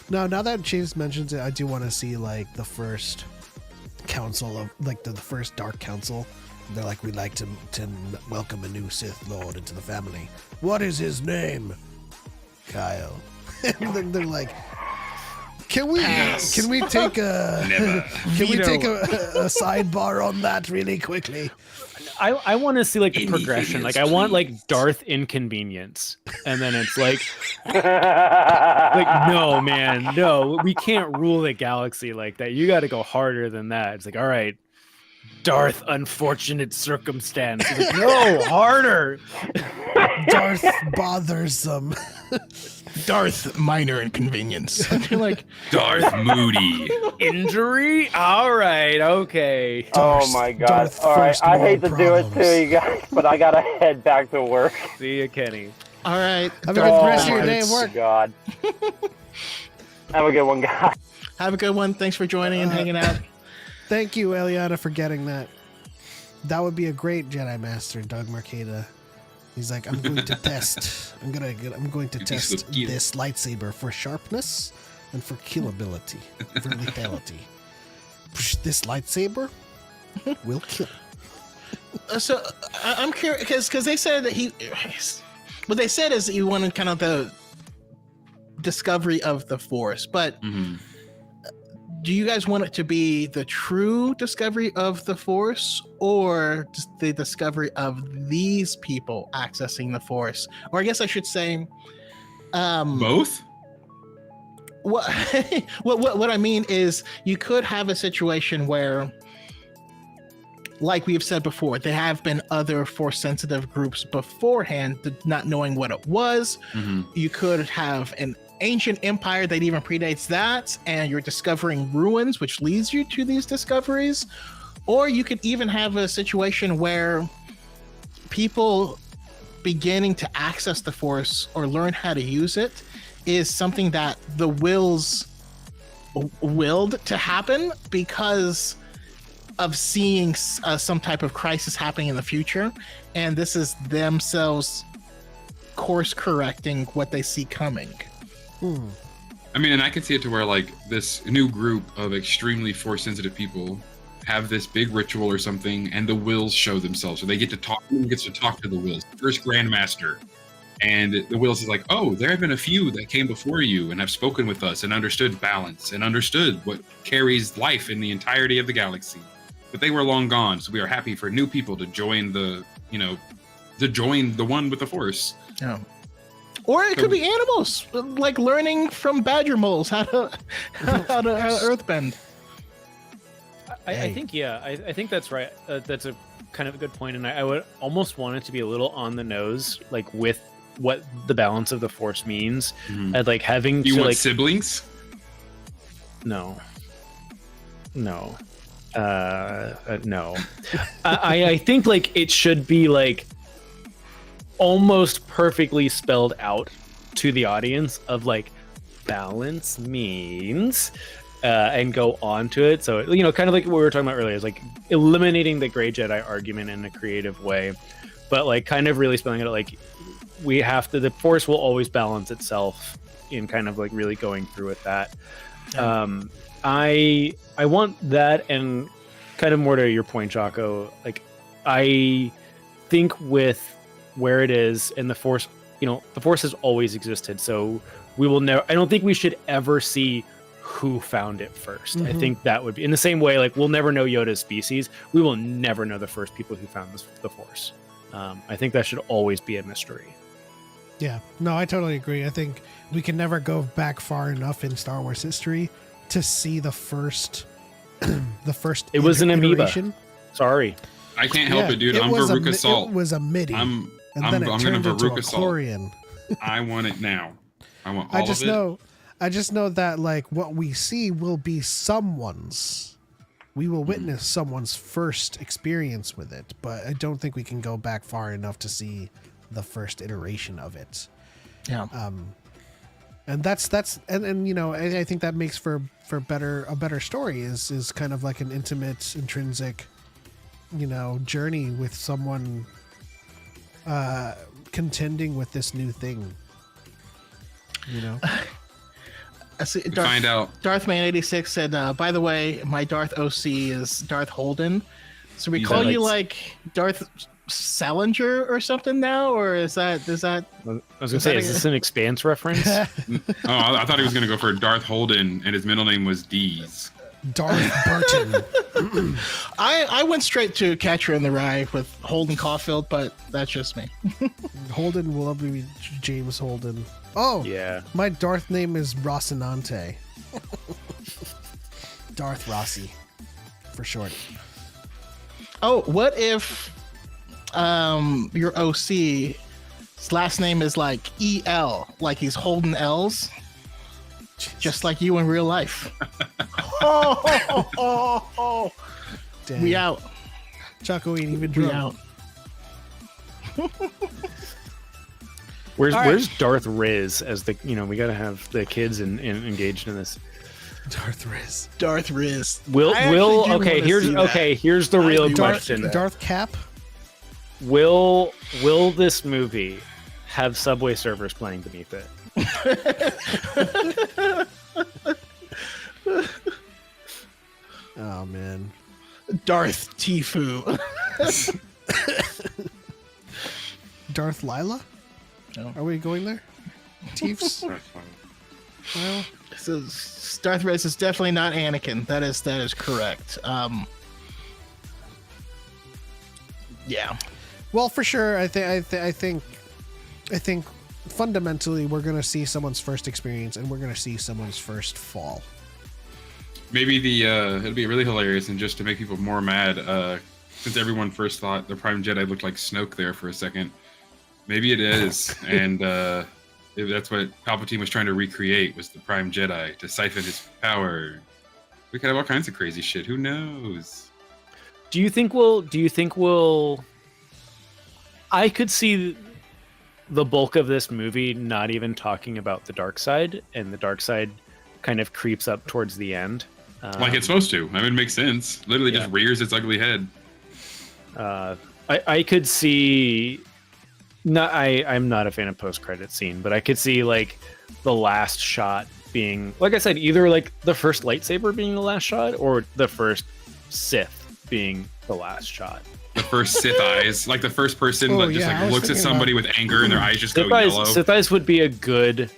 No, now that Chase mentions it, I do want to see like the first council of like the first Dark Council. They're like, we'd like to welcome a new Sith Lord into the family. What is his name? Kyle. And then they're like, can we take a sidebar on that really quickly? I want to see like the progression. Like I want like Darth Inconvenience, and then it's like no, man, no, we can't rule the galaxy like that. You got to go harder than that. It's like, all right, Darth Unfortunate Circumstance. Like, no, harder. Darth Bothersome. Darth Minor Inconvenience. You're like Darth Moody. Injury? All right, okay. Oh my god. All right, I hate to do it to you guys, but I gotta head back to work. See you, Kenny. all right. Have a good rest of your day at work. God. Have a good one, guys. Have a good one. Thanks for joining and hanging out. Thank you, Eliana, for getting that. That would be a great Jedi Master, Doug Marcada. He's like, I'm going to test. I'm going to test this lightsaber for sharpness and for killability, for lethality. This lightsaber will kill. So I'm curious because they said that what they said is that you wanted kind of the discovery of the Force, but. Mm-hmm. Do you guys want it to be the true discovery of the Force or just the discovery of these people accessing the Force? Or I guess I should say... both? What I mean is you could have a situation where, like we've said before, there have been other Force-sensitive groups beforehand, not knowing what it was. Mm-hmm. You could have an ancient empire that even predates that, and you're discovering ruins, which leads you to these discoveries. Or you could even have a situation where people beginning to access the Force or learn how to use it is something that the Wills willed to happen because of seeing some type of crisis happening in the future, and this is themselves course correcting what they see coming. I mean, and I can see it to where like this new group of extremely Force sensitive people have this big ritual or something, and the Wills show themselves, so they get to talk. Who gets to talk to the Wills? First Grandmaster, and the Wills is like, "Oh, there have been a few that came before you and have spoken with us and understood balance and understood what carries life in the entirety of the galaxy. But they were long gone, so we are happy for new people to join the one with the Force." Yeah. Or it could be animals, like learning from badger moles how to earthbend. I think I think that's right. That's a kind of a good point, and I would almost want it to be a little on the nose, like with what the balance of the Force means, and like having You to want like siblings? no. I think like it should be like almost perfectly spelled out to the audience of like balance means and go on to it. So, you know, kind of like what we were talking about earlier is like eliminating the gray Jedi argument in a creative way, but like kind of really spelling it out like we have to, the Force will always balance itself in kind of like really going through with that. I want that, and kind of more to your point, Choco, like I think with where it is and the Force, you know, the Force has always existed, so we will never, I don't think we should ever see who found it first. I think that would be in the same way, like we'll never know Yoda's species, we will never know the first people who found the Force. I think that should always be a mystery. Yeah, no, I totally agree. I think we can never go back far enough in Star Wars history to see the first It was an amoeba. iteration. Sorry. I can't help it, dude. I'm Veruca Salt. It was a MIDI. I'm then it gonna turned into a Veruca Salt. Chlorian. I want it now. I want all I just of it. know I just know that like what we see will be someone's. We will witness someone's first experience with it, but I don't think we can go back far enough to see the first iteration of it. Yeah. And that's and you know, I think that makes for a better story is kind of like an intimate, intrinsic, you know, journey with someone contending with this new thing. You know. I see, Find out. Darthman86 said, by the way, my Darth OC is Darth Holden. So we He's call like- you like Darth Salinger or something now, or is that I was gonna say, is this an Expanse reference? Oh, I thought he was gonna go for Darth Holden, and his middle name was Dees. Darth Burton. I went straight to Catcher in the Rye with Holden Caulfield, but that's just me. Holden will be James Holden. Oh, Yeah. my Darth name is Rocinante. Darth Rossi, for short. Oh, what if your OC's last name is like EL, like he's holding L's, just like you in real life? oh. Dang. We out. Choco ain't even We drunk. out. Where's Darth Riz as the, you know, we gotta have the kids engaged in this. Darth Riz. Darth Riz. Here's the real do question. Darth Cap. Will this movie have Subway servers playing beneath it? Oh man. Darth Tifu. Darth Lila? No. Are we going there? Teefs? Well, So Darth Riz is definitely not Anakin. That is correct. Yeah. well, for sure. I think fundamentally we're gonna see someone's first experience, and we're gonna see someone's first fall. Maybe it'll be really hilarious, and just to make people more mad, since everyone first thought the Prime Jedi looked like Snoke there for a second, maybe it is, and if that's what Palpatine was trying to recreate, was the Prime Jedi to siphon his power. We could have all kinds of crazy shit. Who knows? Do you think we'll? I could see the bulk of this movie not even talking about the dark side, and the dark side kind of creeps up towards the end. Like it's supposed to. I mean, it makes sense. Literally just rears its ugly head. I could see. I'm not a fan of post-credit scene, but I could see like the last shot being, like I said, either like the first lightsaber being the last shot, or the first Sith being the last shot. The first Sith eyes, like the first person that just like looks at somebody with anger and their eyes just go yellow. Sith eyes would be a good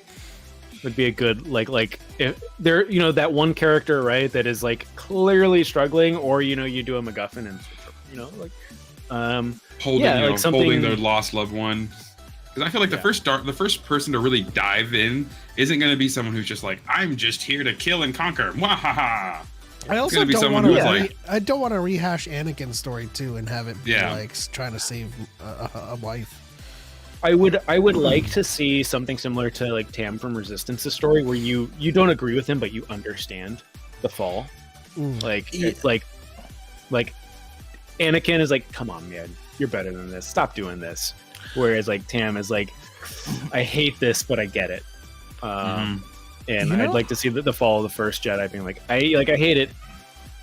like if there, that one character, right, that is like clearly struggling, or you do a MacGuffin and like holding their lost loved one. Because I feel like the first person to really dive in isn't going to be someone who's just like, I'm just here to kill and conquer. Wahaha. I also don't want to. I don't want to rehash Anakin's story too and have it be like trying to save a wife. I would like to see something similar to like Tam from Resistance's story, where you don't agree with him, but you understand the fall. It's like Anakin is like, come on, man, you're better than this. Stop doing this. Whereas like Tam is like, I hate this, but I get it. And I'd like to see the fall of the first Jedi being like, I hate it,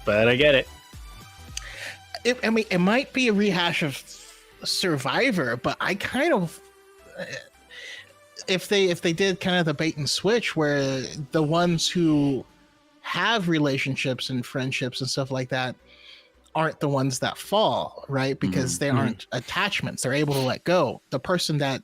but I get it. It might be a rehash of Survivor, but I kind of, if they did kind of the bait and switch, where the ones who have relationships and friendships and stuff like that aren't the ones that fall, right? Because they aren't attachments. They're able to let go. The person that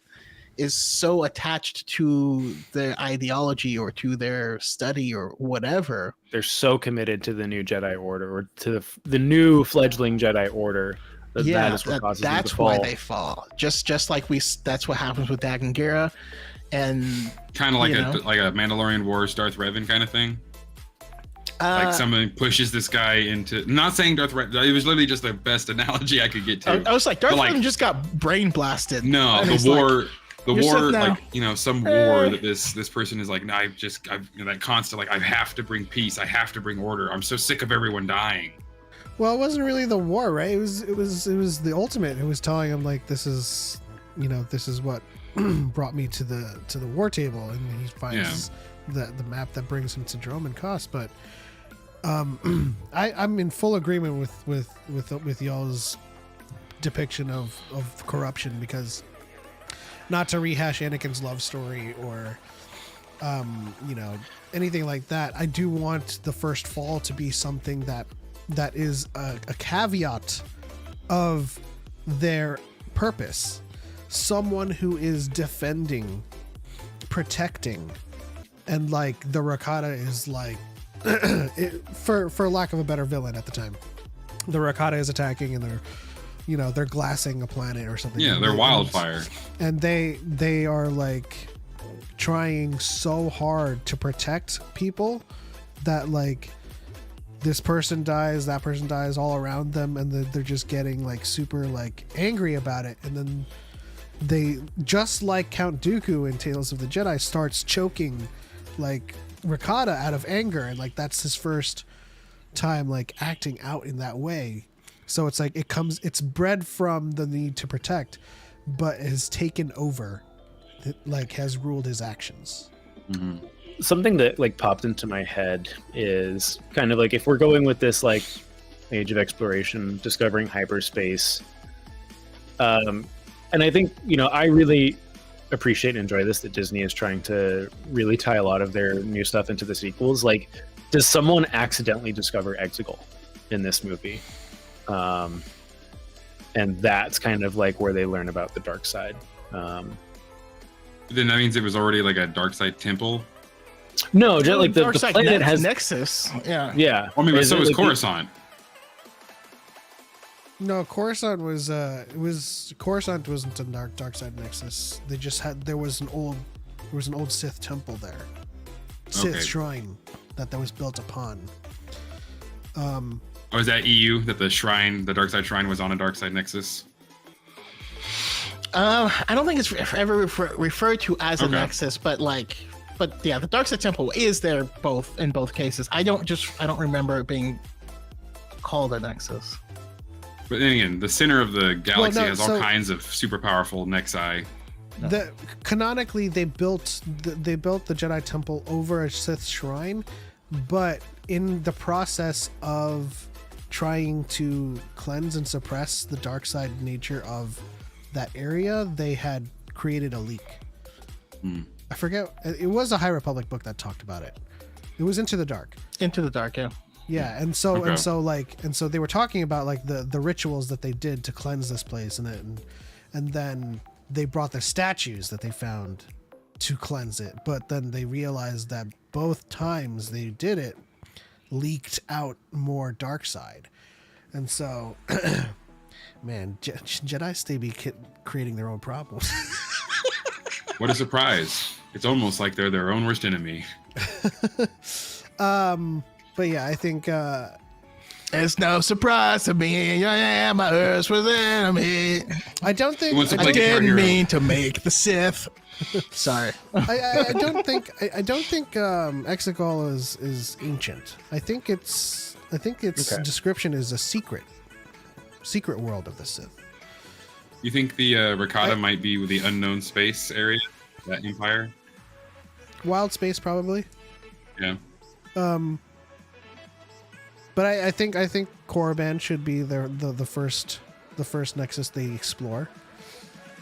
is so attached to their ideology or to their study or whatever, they're so committed to the new Jedi Order, or to the new fledgling Jedi Order, that's why they fall. Just like that's what happens with Dagan Gera, and kind of like a Mandalorian Wars Darth Revan kind of thing. Like someone pushes this guy into. Not saying Darth Revan. It was literally just the best analogy I could get to. I was like, Darth Revan just got brain blasted. No, the war. The war, like, some war that this person is like, no, I've that constant, like, I have to bring peace, I have to bring order. I'm so sick of everyone dying. Well, it wasn't really the war, right? It was the ultimate who was telling him like, this is what brought me to the war table, and he finds the map that brings him to Dromund Kaas. But I'm in full agreement with y'all's depiction of corruption, because not to rehash Anakin's love story or anything like that, I do want the first fall to be something that is a caveat of their purpose. Someone who is defending, protecting, and like the Rakata is like for lack of a better villain at the time, the Rakata is attacking and they're glassing a planet or something. Yeah, they're wildfire. And they are like trying so hard to protect people that like this person dies, that person dies all around them, and they're just getting like super like angry about it. And then they, just like Count Dooku in Tales of the Jedi, starts choking like Rakata out of anger, and like that's his first time like acting out in that way. So it's like it's bred from the need to protect, but has taken over, like has ruled his actions. Mm-hmm. Something that like popped into my head is kind of like, if we're going with this like age of exploration, discovering hyperspace, and I think I really appreciate and enjoy this, that Disney is trying to really tie a lot of their new stuff into the sequels. Like, does someone accidentally discover Exegol in this movie? And that's kind of like where they learn about the dark side. Then that means it was already like a dark side temple. No, just like the planet has Nexus. Yeah. Yeah. I mean, but so was like Coruscant. No, Coruscant Coruscant wasn't a dark side Nexus. They just had there was an old Sith temple there, Sith shrine that was built upon. Oh, is that EU that the dark side shrine was on a dark side Nexus? I don't think it's ever referred to as a Nexus, but yeah, the dark side temple is there in both cases. I don't remember it being called a Nexus. But then again, the center of the galaxy Well, no, has all so- kinds of super powerful Nexi. Canonically, they built the Jedi Temple over a Sith shrine, but in the process of trying to cleanse and suppress the dark side nature of that area, they had created a leak. I forget. It was a High Republic book that talked about it. It was Into the Dark. Into the Dark, yeah. Yeah, and so Okay. and so they were talking about like the rituals that they did to cleanse this place, and then they brought the statues that they found to cleanse it, but then they realized that both times they did it leaked out more dark side, and so man, Jedi stay be creating their own problems. What a surprise! It's almost like they're their own worst enemy. But yeah, I think It's no surprise to me. I am my Earth's worst enemy. I don't think Who wants to I play Guitar didn't Hero? mean to make the Sith. Sorry. I don't think Exegol is ancient. I think its Okay. description is a secret world of the Sith. You think the Rakata might be with the unknown space area, that empire? Wild space probably. Yeah. But I think Korriban should be the first nexus they explore,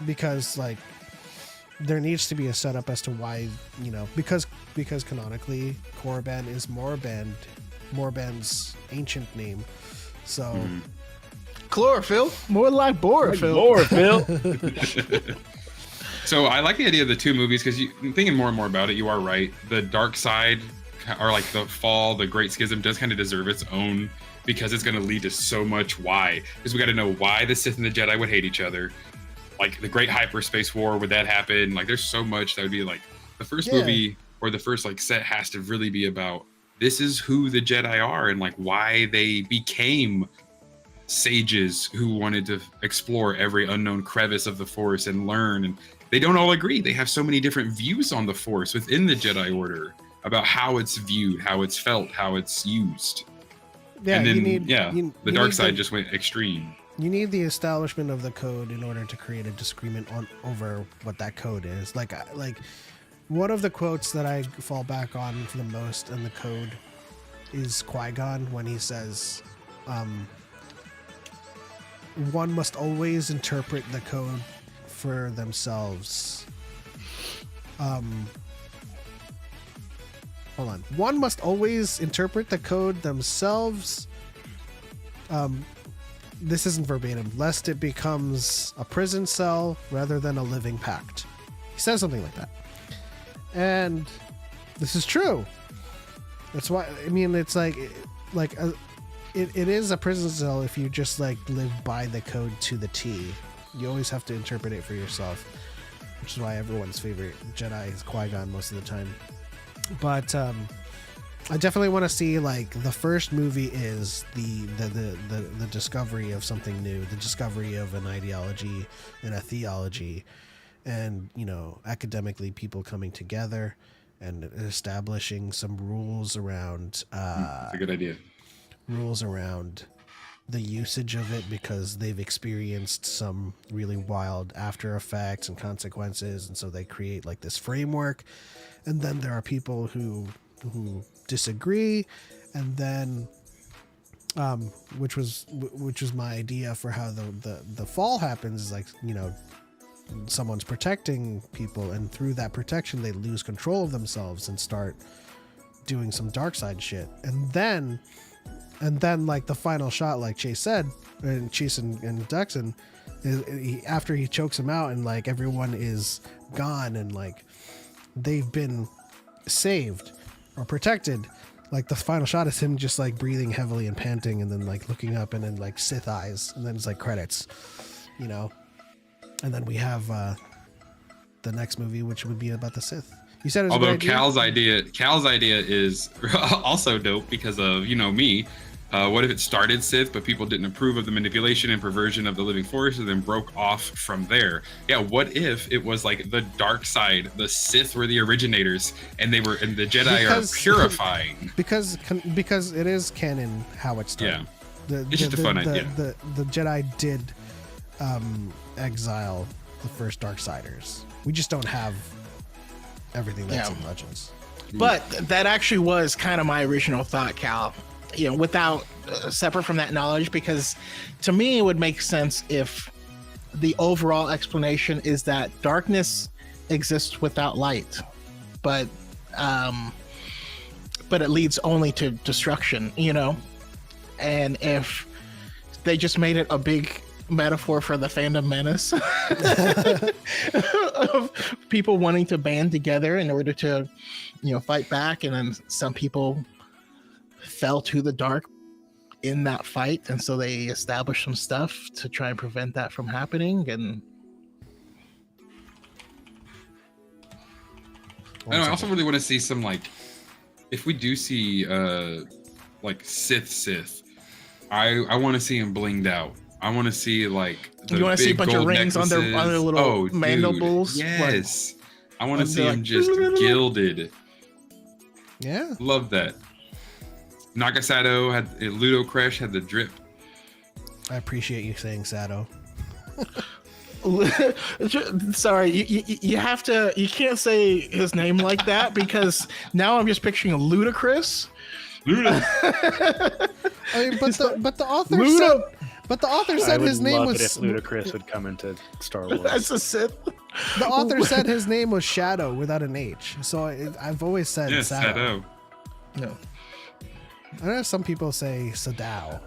because like there needs to be a setup as to why, because canonically Korriban is Morband's ancient name, so Chlorophyll. More like Borophyll. Chlorophyll. So I like the idea of the two movies because thinking more and more about it, you are right. The dark side, or like the fall, the Great Schism, does kind of deserve its own, because it's going to lead to so much why. Because we got to know why the Sith and the Jedi would hate each other. Like the Great Hyperspace War, would that happen? Like there's so much that would be like the first movie or the first like set has to really be about this is who the Jedi are and like why they became sages who wanted to explore every unknown crevice of the Force and learn. And they don't all agree. They have so many different views on the Force within the Jedi Order about how it's viewed, how it's felt, how it's used. yeah, And then, you need the dark side just went extreme. You need the establishment of the code in order to create a disagreement over what that code is. Like one of the quotes that I fall back on for the most in the code is Qui-Gon when he says, "One must always interpret the code for themselves." Hold on. One must always interpret the code themselves. This isn't verbatim, lest it becomes a prison cell rather than a living pact. He says something like that. And this is true. That's why, I mean, it's it is a prison cell if you just like live by the code to the T. You always have to interpret it for yourself, which is why everyone's favorite Jedi is Qui-Gon most of the time. But I definitely want to see like the first movie is the discovery of something new, the discovery of an ideology and a theology, and academically people coming together and establishing some rules around That's a good idea. rules around the usage of it, because they've experienced some really wild after effects and consequences, and so they create like this framework, and then there are people who disagree, and then which was my idea for how the fall happens is like someone's protecting people, and through that protection they lose control of themselves and start doing some dark side shit, and then like the final shot, like Chase said, and Chase and Dexon, after he chokes him out and like everyone is gone and like they've been saved or protected, like the final shot is him just like breathing heavily and panting, and then like looking up, and then like Sith eyes, and then it's like credits, and then we have the next movie, which would be about the Sith. You said it was Although a good idea? Cal's idea is also dope because of me. What if it started Sith, but people didn't approve of the manipulation and perversion of the living Force, and then broke off from there? Yeah, what if it was like the dark side, the Sith were the originators, and the Jedi are purifying? Because it is canon how it started. It's just a fun idea. The Jedi did exile the first Darksiders. We just don't have everything that's in Legends. But that actually was kind of my original thought, Cal. You know, without separate from that knowledge, because to me it would make sense if the overall explanation is that darkness exists without light, but it leads only to destruction. You know, and if they just made it a big metaphor for the fandom menace of people wanting to band together in order to, you know, fight back, and then some people fell to the dark in that fight, and so they established some stuff to try and prevent that from happening. And I also really want to see some, like, if we do see like Sith, I want to see him blinged out. I want to see, like, you want to see a bunch of rings on their little mandibles. Yes, I want to see him just gilded. Yeah, love that. Nagasato had Ludo Crash had the drip. I appreciate you saying Sato. Sorry, you have to. You can't say his name like that, because now I'm just picturing ludicrous. Ludo. I mean, but the author Ludo. said his name was. If Ludacris would come into Star Wars. That's a Sith. The author said his name was Shadow without an H, so I've always said Sato. No. I know some people say Sadao.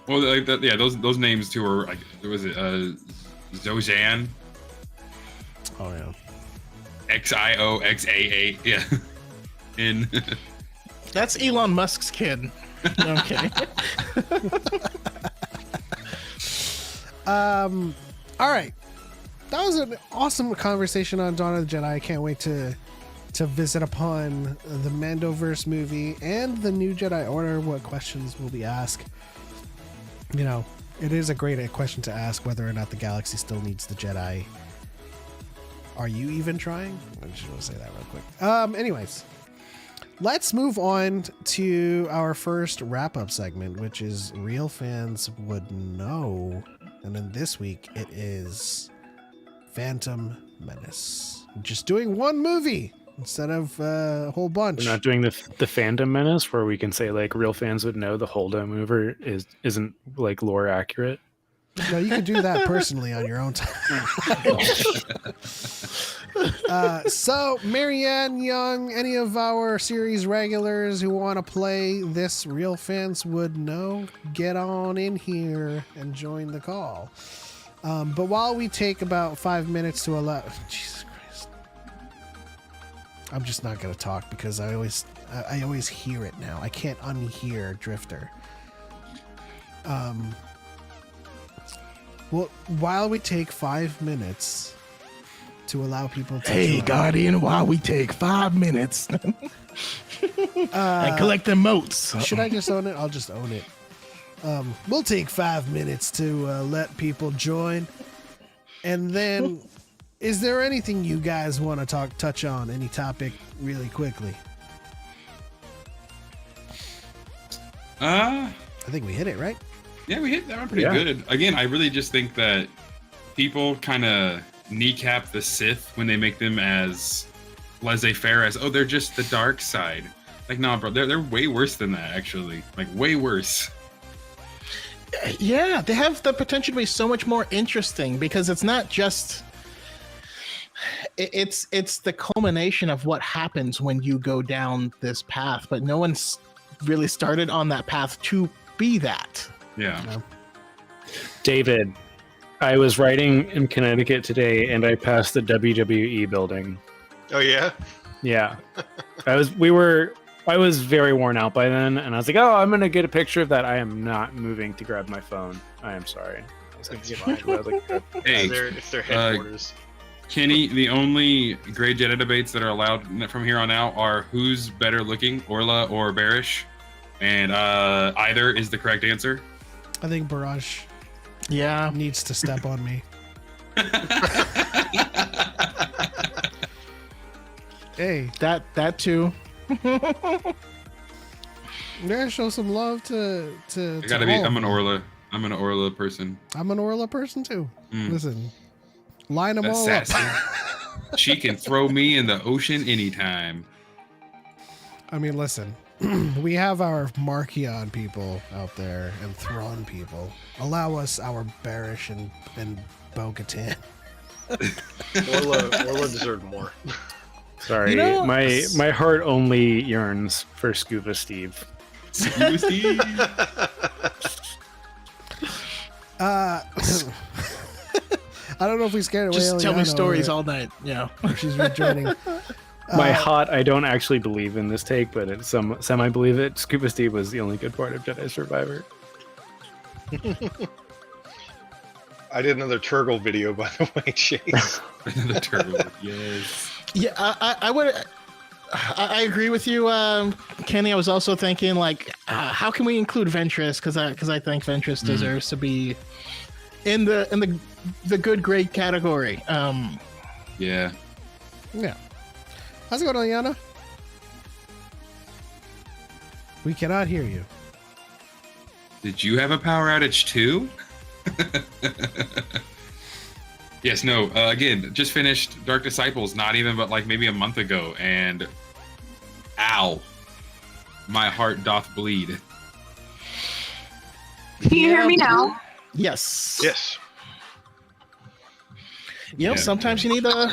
Well, like that, yeah, those names too are like, was it Zozan? Oh yeah. XIOXAA, yeah. In That's Elon Musk's kid. Okay. All right. That was an awesome conversation on Dawn of the Jedi. I can't wait to visit upon the Mandoverse movie and the new Jedi Order. What questions will be asked? You know, it is a great question to ask whether or not the galaxy still needs the Jedi. Are you even trying? I just want to say that real quick. Anyways, let's move on to our first wrap-up segment, which is Real Fans Would Know. And then this week, it is Phantom Menace. Just doing one movie instead of a whole bunch. We're not doing the fandom menace where we can say, like, real fans would know the Holdo mover isn't like lore accurate. No, you can do that personally on your own time. So, Marianne Young, any of our series regulars who want to play this Real Fans Would Know, get on in here and join the call. But while we take about 5 minutes to allow... Jesus Christ. I'm just not going to talk because I always hear it now. I can't unhear Drifter. Well, while we take 5 minutes to allow people to Hey, join, Guardian, while we take 5 minutes and collect the motes. should I just own it? I'll just own it. We'll take 5 minutes to let people join. And then, is there anything you guys want to touch on? Any topic really quickly? I think we hit it, right? Yeah, we hit that one pretty good. Again, I really just think that people kind of kneecap the Sith when they make them as laissez-faire as, oh, they're just the dark side. Like, nah, bro, they're way worse than that, actually. Like, way worse. Yeah, they have the potential to be so much more interesting because it's not just... It's the culmination of what happens when you go down this path, but no one's really started on that path to be that. Yeah. No. David, I was riding in Connecticut today and I passed the WWE building. Oh yeah? Yeah. I was very worn out by then and I was like, oh, I'm gonna get a picture of that. I am not moving to grab my phone. I am sorry. I was gonna get behind you. I was like, Hey, It's their headquarters. Kenny, the only Grey Jedi debates that are allowed from here on out are who's better looking, Orla or Barish, and either is the correct answer. I think Barrage needs to step on me. Hey, That too. Yeah, show some love to. I gotta be. I'm an Orla. I'm an Orla person. I'm an Orla person too. Mm. Listen, line them That's all sassy. up. She can throw me in the ocean anytime. I mean, listen, we have our Markion people out there and Thrawn people. Allow us our Barish and Bo-Katan. Orla deserved more. Sorry, You know- my heart only yearns for Scuba Steve. Scuba Steve. I don't know if we scared away. Just tell me Eliana stories or- all night. Yeah. or she's rejoining. My hot, I don't actually believe in this take, but it's semi believe it. Scuba Steve was the only good part of Jedi Survivor. I did another Turgle video, by the way, Chase. The turtle. Yes. Yeah, I would. I agree with you, Kenny. I was also thinking, like, how can we include Ventress? Because I think Ventress deserves to be in the good grade category. Yeah. Yeah. How's it going, Eliana? We cannot hear you. Did you have a power outage too? Yes, no. Again, just finished Dark Disciples, not even but like maybe a month ago, and ow, my heart doth bleed. Can you hear me now? Yes. Yes. You know, Yeah. sometimes you need a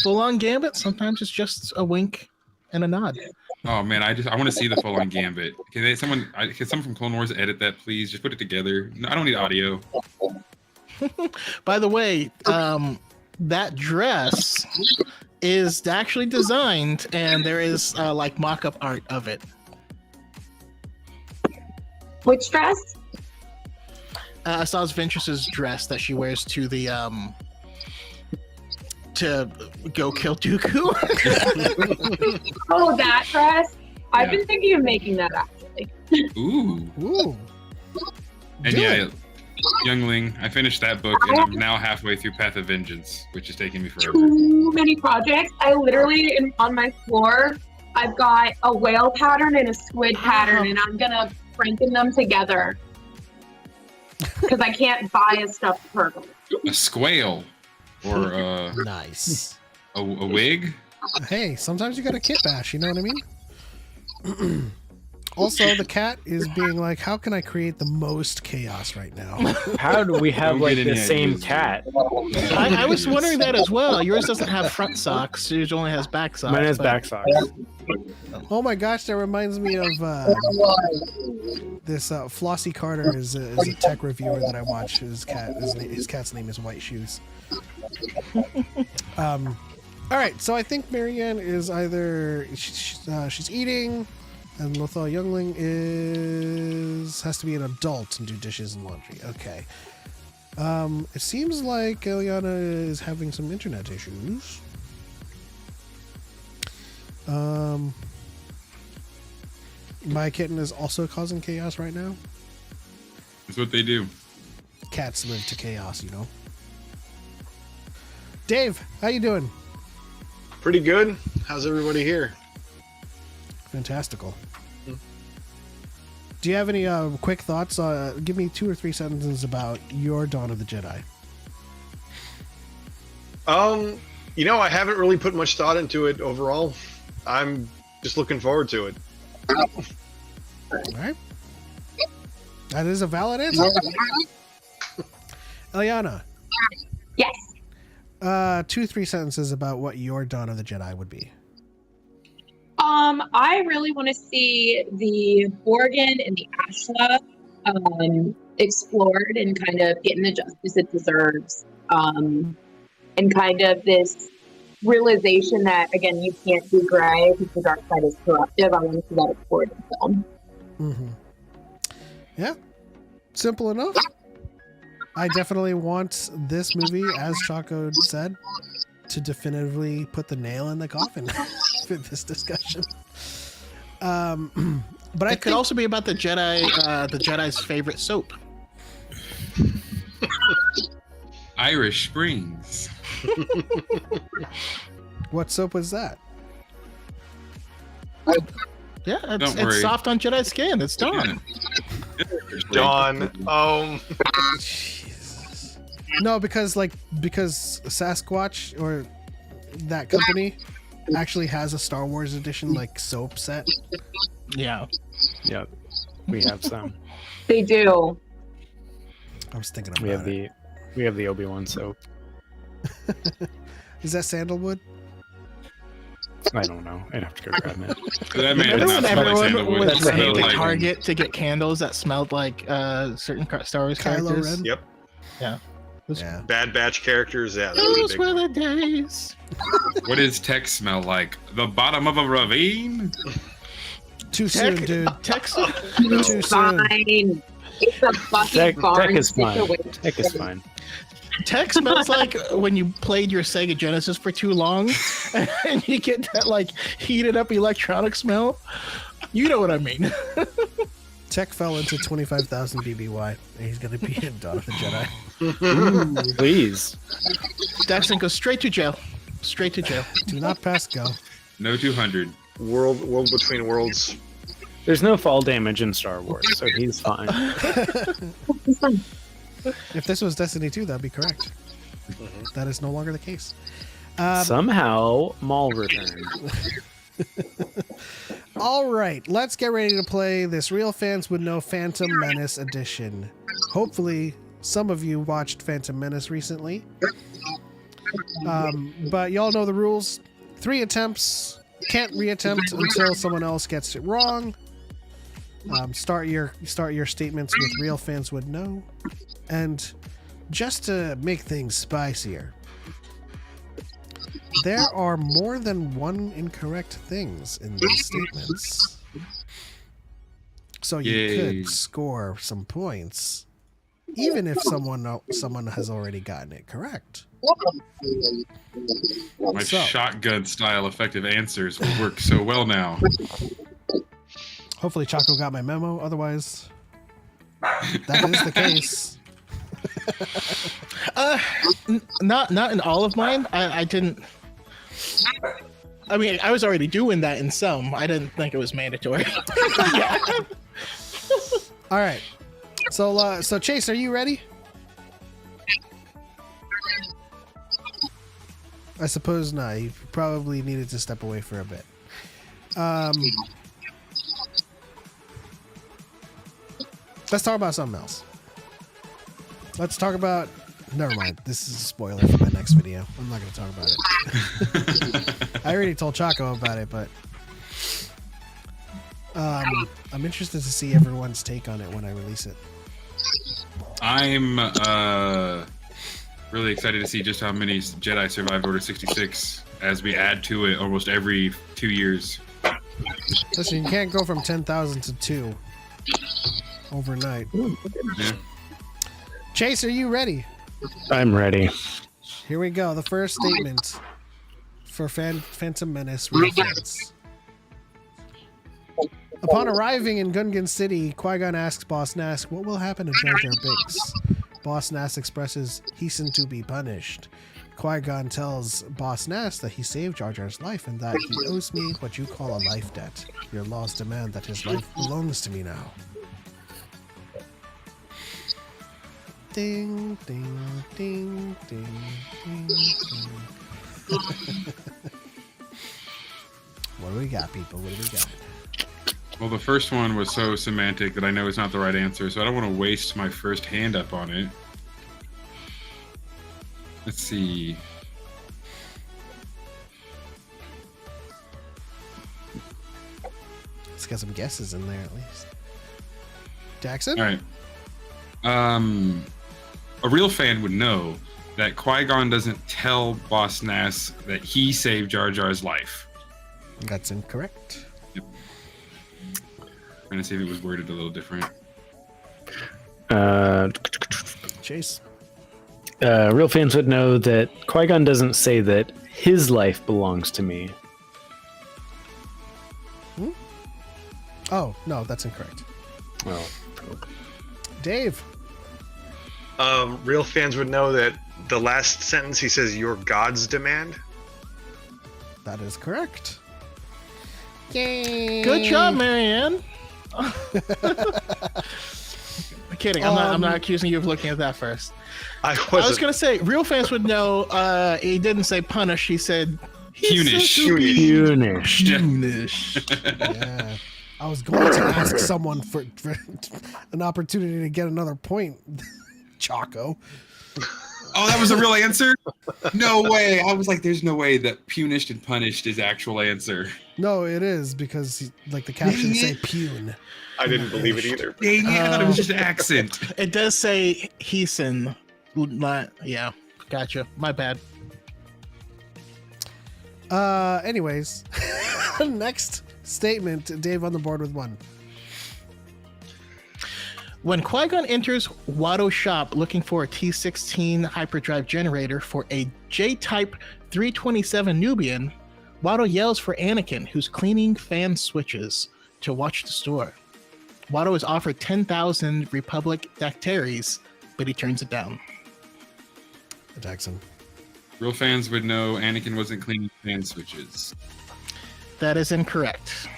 full-on gambit. Sometimes it's just a wink and a nod. Oh man, I want to see the full on Gambit. Can someone from Clone Wars edit that, please? Just put it together. No, I don't need audio. By the way, that dress is actually designed, and there is like mock-up art of it. Which dress? I saw Ventress's dress that she wears to the to go kill Dooku. Oh, that dress. I've Yeah. been thinking of making that actually. Ooh. Ooh. And Do yeah, it. Youngling, I finished that book, and I'm now halfway through Path of Vengeance, which is taking me forever. Too many projects. I literally, on my floor, I've got a whale pattern and a squid pattern, and I'm gonna franken them together because I can't buy a stuffed turtle. A squale, or Nice. a wig. Hey, sometimes you got a kit bash, you know what I mean? Also, the cat is being like, how can I create the most chaos right now? How do we have Don't like get the any same ideas. cat? I was wondering that as well. Yours doesn't have front socks. Yours only has back socks. Mine has but- back socks. Oh my gosh, that reminds me of this Flossie Carter is a tech reviewer that I watch. His cat's name is White Shoes. All right, so I think Marianne is either she's eating, and Lothal Youngling has to be an adult and do dishes and laundry. Okay. It seems like Eliana is having some internet issues. My kitten is also causing chaos right now. That's what they do. Cats live to chaos, you know. Dave, how you doing? Pretty good. How's everybody here? Fantastical. Do you have any quick thoughts? Give me 2 or 3 sentences about your Dawn of the Jedi. You know, I haven't really put much thought into it overall. I'm just looking forward to it. All right. That is a valid answer. Eliana, Yes. 2, 3 sentences about what your Dawn of the Jedi would be. I really want to see the Borgin and the Ashla explored and kind of getting the justice it deserves. And kind of this realization that, again, you can't be gray because the dark side is corruptive. I want to see that explored in film. Mm-hmm. Yeah. Simple enough. I definitely want this movie, as Choco said, to definitively put the nail in the coffin for this discussion. But I It could also be about the Jedi's favorite soap. Irish Springs. What soap was that? Yeah, it's worry. soft on Jedi skin. It's done. Dawn. Jesus. No, because Sasquatch or that company actually has a Star Wars edition like soap set. Yeah. Yep. We have some. They do. I was thinking about We have it. the Obi-Wan soap. Is that sandalwood? I don't know. I'd have to go grab it. That man Remember does when not smell like everyone sandalwood. was It smells running to like Target to get candles that smelled like certain Star Wars Kylo characters? Ren? Yep. Yeah. Yeah. Bad Batch characters. Yeah. That was Those a were big the days. What does tech smell like? The bottom of a ravine? Too soon, dude. Texas. Too soon. Fine. It's a fucking barn Tech is fine. situation. Tech is fine. Tech smells like when you played your Sega Genesis for too long and you get that like heated up electronic smell. You know what I mean. Tech fell into 25,000 BBY, and he's going to be in Dawn of the Jedi. Ooh, please. Daxton goes straight to jail. Straight to jail. Do not pass go. No 200. world between worlds. There's no fall damage in Star Wars, so he's fine. If this was Destiny 2, that'd be correct. That is no longer the case. Somehow, Maul returned. All right, let's get ready to play this Real Fans Would Know Phantom Menace edition. Hopefully, some of you watched Phantom Menace recently. But y'all know the rules. 3 attempts. Can't reattempt until someone else gets it wrong. Start your statements with Real Fans Would Know. And just to make things spicier, there are more than one incorrect things in these statements. So you Yay. could score some points, even if someone has already gotten it correct. My So- shotgun style effective answers will work so well now. Hopefully Choco got my memo, otherwise that is the case. Not in all of mine. I didn't. I mean, I was already doing that in some. I didn't think it was mandatory. All right. So Chase, are you ready? I suppose not. You probably needed to step away for a bit. Let's talk about something else. Let's talk about... Never mind. This is a spoiler for my next video. I'm not going to talk about it. I already told Choco about it, but... I'm interested to see everyone's take on it when I release it. I'm really excited to see just how many Jedi survive Order 66 as we add to it almost every 2 years. Listen, you can't go from 10,000 to 2 overnight. Yeah. Chase, are you ready? I'm ready. Here we go. The first statement for Phantom Menace Real Fans. Upon arriving in Gungan City, Qui-Gon asks Boss Nass what will happen to Jar Jar Binks. Boss Nass expresses he's to be punished. Qui-Gon tells Boss Nass that he saved Jar Jar's life and that he owes me what you call a life debt. Your laws demand that his life belongs to me now. Ding, ding, ding, ding, ding, ding. What do we got, people? What do we got? Well, the first one was so semantic that I know it's not the right answer, so I don't want to waste my first hand up on it. Let's see. Let's get some guesses in there at least. Jackson? All right. A real fan would know that Qui-Gon doesn't tell Boss Nass that he saved Jar Jar's life. That's incorrect. Trying to see if it was worded a little different. Chase? Real fans would know that Qui-Gon doesn't say that his life belongs to me. Oh, no, that's incorrect. Well, Dave? Real fans would know that the last sentence he says, "Your God's demand." That is correct. Yay! Good job, Marianne. Kidding. I'm not accusing you of looking at that first. I was gonna say real fans would know. He didn't say punish. He said Punish. Yeah. I was going to ask someone for an opportunity to get another point. Choco. Oh, that was a real answer? No way. I was like, there's no way that punished and punished is actual answer. No, it is because the captions say pune. I didn't believe it either. Dang it, I thought it was just an accent. It does say Heeson. Yeah, gotcha. My bad. Anyways, next statement. Dave on the board with one. When Qui-Gon enters Watto's shop looking for a T16 hyperdrive generator for a J-type 327 Nubian, Watto yells for Anakin, who's cleaning fan switches, to watch the store. Watto is offered 10,000 Republic Dactaries, but he turns it down. Jackson. Real fans would know Anakin wasn't cleaning fan switches. That is incorrect.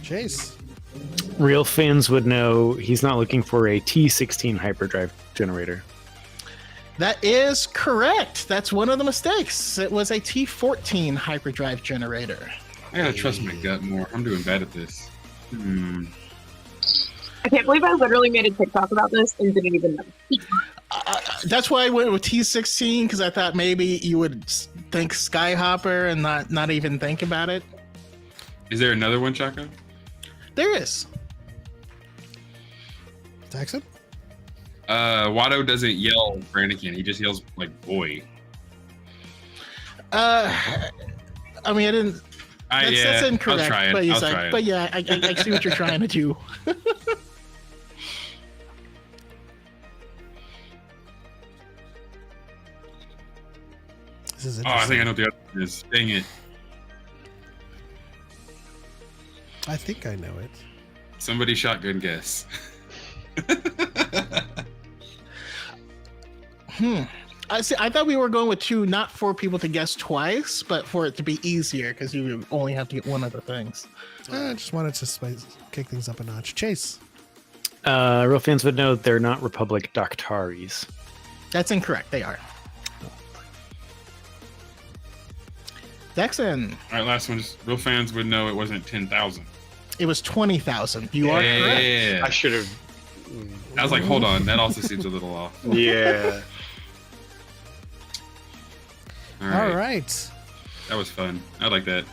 Chase. Real fans would know he's not looking for a T16 hyperdrive generator. That is correct. That's one of the mistakes. It was a T14 hyperdrive generator. I gotta trust my gut more. I'm doing bad at this. I can't believe I literally made a TikTok about this and didn't even know. That's why I went with T16, because I thought maybe you would think Skyhopper and not even think about it. Is there another one, Choco? There is. Jackson? Watto doesn't yell for Anakin. He just yells like "boy." I mean, I didn't. That's incorrect. I'll try it. But, I'll try it. But yeah, I see what you're trying to do. This is I think I know what the other one is. Dang it. I think I know it. Somebody shotgun guess. I thought we were going with two, not for people to guess twice, but for it to be easier, because you only have to get one of the things. I just wanted to kick things up a notch. Chase. Real fans would know they're not Republic Doctaris. That's incorrect. They are. Dexon. All right, last one. Real fans would know it wasn't 10,000. It was 20,000. You are correct. I should have. I was like, hold on. That also seems a little off. Yeah. All right. That was fun. I like that.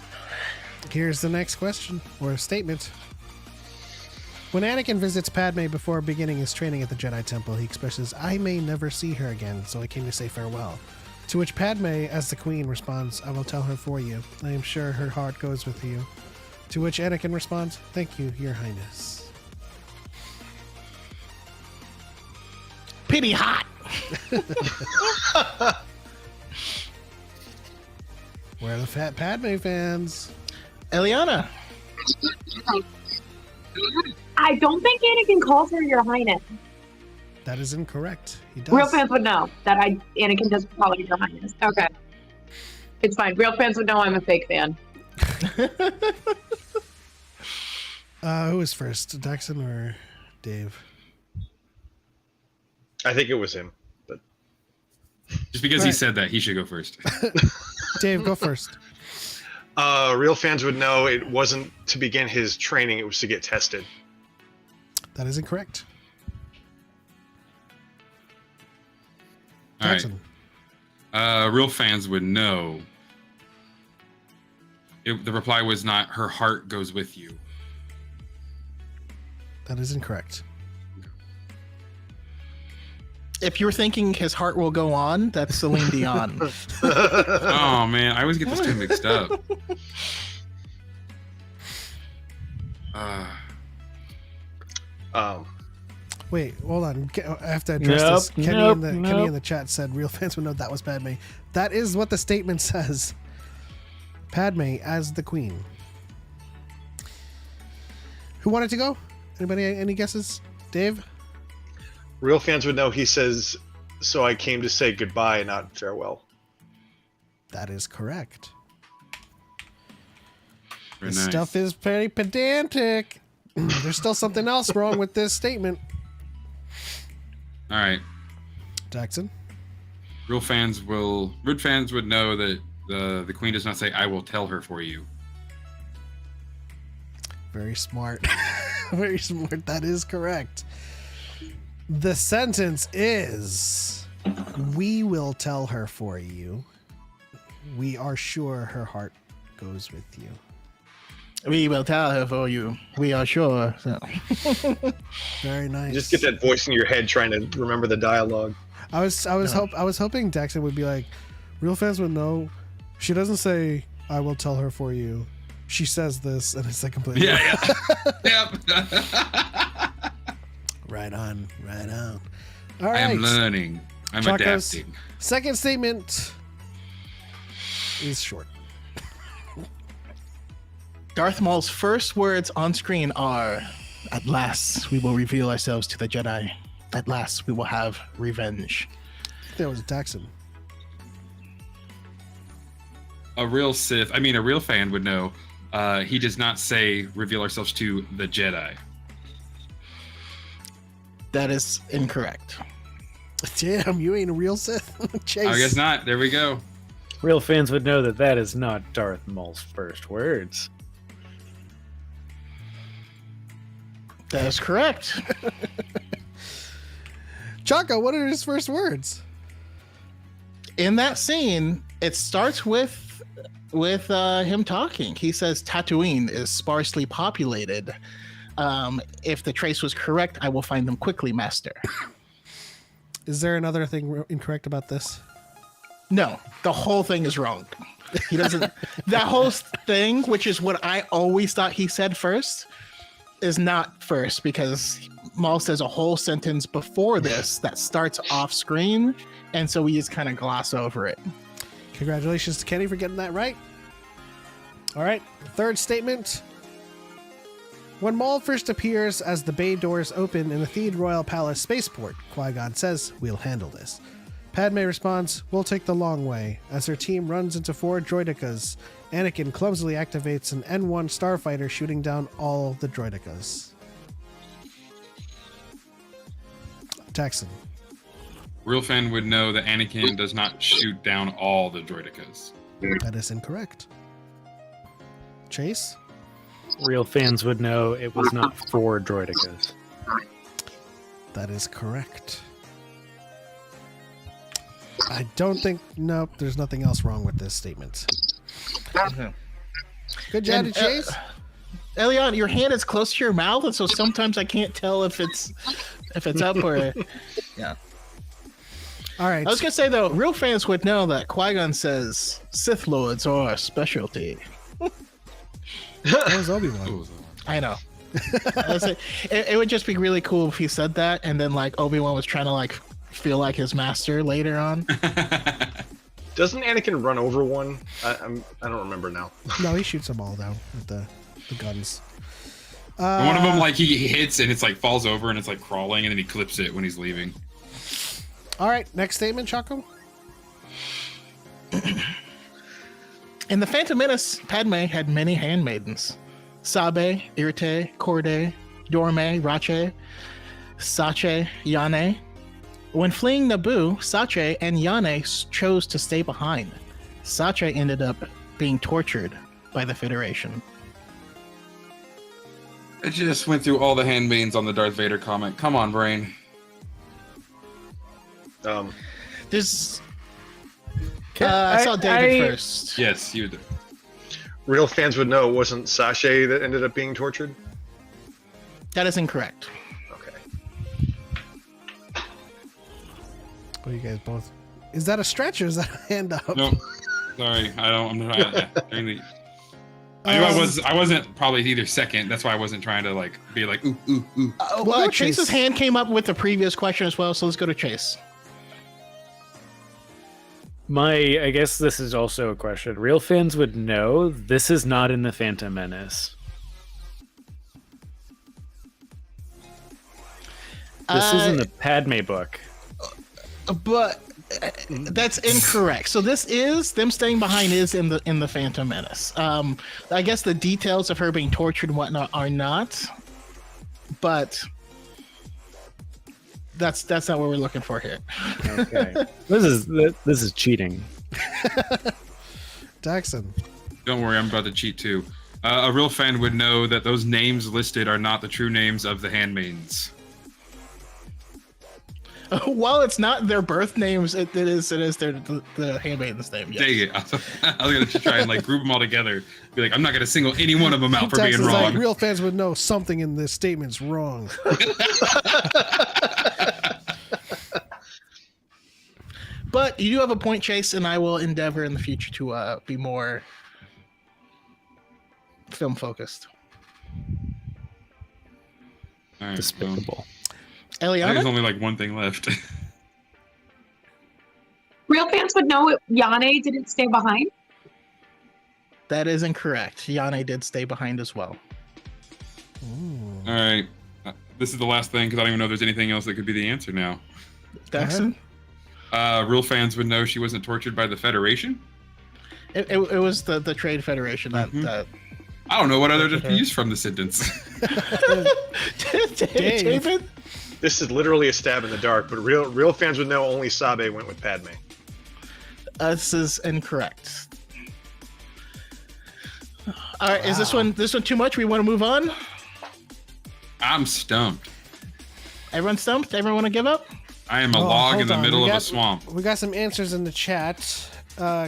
Here's the next question or statement. When Anakin visits Padme before beginning his training at the Jedi Temple, he expresses, "I may never see her again, so I came to say farewell." To which Padme, as the Queen, responds, "I will tell her for you. I am sure her heart goes with you." To which Anakin responds, "Thank you, Your Highness." Pity hot. Where are the fat Padme fans? Eliana. I don't think Anakin calls her Your Highness. That is incorrect. He does. Real fans would know that Anakin does call her Your Highness. Okay. It's fine. Real fans would know I'm a fake fan. Who was first, Daxon or Dave? I think it was him, but just because he said that, he should go first. Dave, go first. Real fans would know it wasn't to begin his training; it was to get tested. That is incorrect. All Daxon. right. Real fans would know. The reply was not "her heart goes with you." That is incorrect. If you're thinking his heart will go on, that's Celine Dion. Oh man, I always get those two mixed up. Wait, hold on. I have to address this. Kenny in the chat said real fans would know that was Padme. That is what the statement says. Padme as the Queen. Who wanted to go? Anybody? Any guesses? Dave? Real fans would know he says, "So I came to say goodbye, not farewell." That is correct. Very This nice. stuff is very pedantic. There's still something else wrong with this statement. All right. Jackson. Rude fans would know that the queen does not say, "I will tell her for you." Very smart. Very smart. That is correct. The sentence is, we will tell her for you. We are sure her heart goes with you. We will tell her for you. We are sure. So. Very nice. Just get that voice in your head trying to remember the dialogue. I was hoping Jackson would be like, real fans would know. She doesn't say, I will tell her for you. She says this, and it's like completely. Yeah. Yep. Right on. All I right. am learning. I'm Choco's adapting. second statement is short. Darth Maul's first words on screen are, "At last, we will reveal ourselves to the Jedi. At last, we will have revenge." That was Jackson. A real fan would know. He does not say reveal ourselves to the Jedi. That is incorrect. Damn, you ain't a real Sith. Chase. I guess not. There we go. Real fans would know that that is not Darth Maul's first words. That is correct. Choco, what are his first words? In that scene, it starts with him talking. He says Tatooine is sparsely populated. If the trace was correct, I will find them quickly, Master. Is there another thing incorrect about this? No, the whole thing is wrong. He doesn't. That whole thing, which is what I always thought he said first, is not first, because Maul says a whole sentence before this that starts off screen, and so we just kind of gloss over it. Congratulations to Kenny for getting that right. All right, third statement. When Maul first appears as the bay doors open in the Theed Royal Palace spaceport, Qui-Gon says, "We'll handle this." Padme responds, "We'll take the long way." As her team runs into 4 droidicas, Anakin clumsily activates an N1 starfighter, shooting down all the droidicas. Jackson. Real fan would know that Anakin does not shoot down all the droidicas. That is incorrect. Chase? Real fans would know it was not 4 droidicas. That is correct. I don't think... Nope, there's nothing else wrong with this statement. Good job, And, Chase. Elion, your hand is close to your mouth, and so sometimes I can't tell if it's up or... Yeah. All right. I was gonna say though, real fans would know that Qui-Gon says Sith Lords are our specialty. That was Obi-Wan. I know. It would just be really cool if he said that, and then like Obi-Wan was trying to like feel like his master later on. Doesn't Anakin run over one? I don't remember now. No, he shoots them all down with the guns. One of them, like, he hits and it's like falls over and it's like crawling, and then he clips it when he's leaving. All right, next statement, Choco. In The Phantom Menace, Padme had many handmaidens. Sabe, Irte, Corday, Dorme, Rache, Sache, Yane. When fleeing Naboo, Sache and Yane chose to stay behind. Sache ended up being tortured by the Federation. I just went through all the handmaidens on the Darth Vader comic. Come on, brain. There's... I saw David first. Yes, you did. Real fans would know it wasn't Sashay that ended up being tortured? That is incorrect. Okay. What are you guys both? Is that a stretch or is that a hand up? No, sorry, I don't. I'm not. I wasn't probably either second. That's why I wasn't trying to like be like ooh ooh ooh. Well, Chase's hand came up with the previous question as well, so let's go to Chase. I guess this is also a question. Real fans would know this is not in the Phantom Menace. This is in the Padme book. But That's incorrect. So this is them staying behind is in the Phantom Menace. I guess the details of her being tortured and whatnot are not, but that's not what we're looking for here. Okay. This is cheating. Jackson. Don't worry, I'm about to cheat too. A real fan would know that those names listed are not the true names of the handmaidens. While it's not their birth names, it is the handmaiden's name. Yes. Dang it! I was gonna try and like group them all together. Be like, I'm not gonna single any one of them out for being Jackson's wrong. like, real fans would know something in this statement's wrong. But you do have a point, Chase, and I will endeavor in the future to be more film focused. All right, Despicable. I think there's Eliana? only like one thing left. Real fans would know Yane didn't stay behind. That is incorrect. Yane did stay behind as well. All right, this is the last thing because I don't even know if there's anything else that could be the answer now. Daxon? Real fans would know she wasn't tortured by the Federation. It was the Trade Federation that I don't know what other to use from the sentence. David? This is literally a stab in the dark, but real fans would know only Sabe went with Padme. This is incorrect. All right, is this one too much? We want to move on? I'm stumped. Everyone stumped? Everyone want to give up? I am a log in the middle of a swamp. We got some answers in the chat.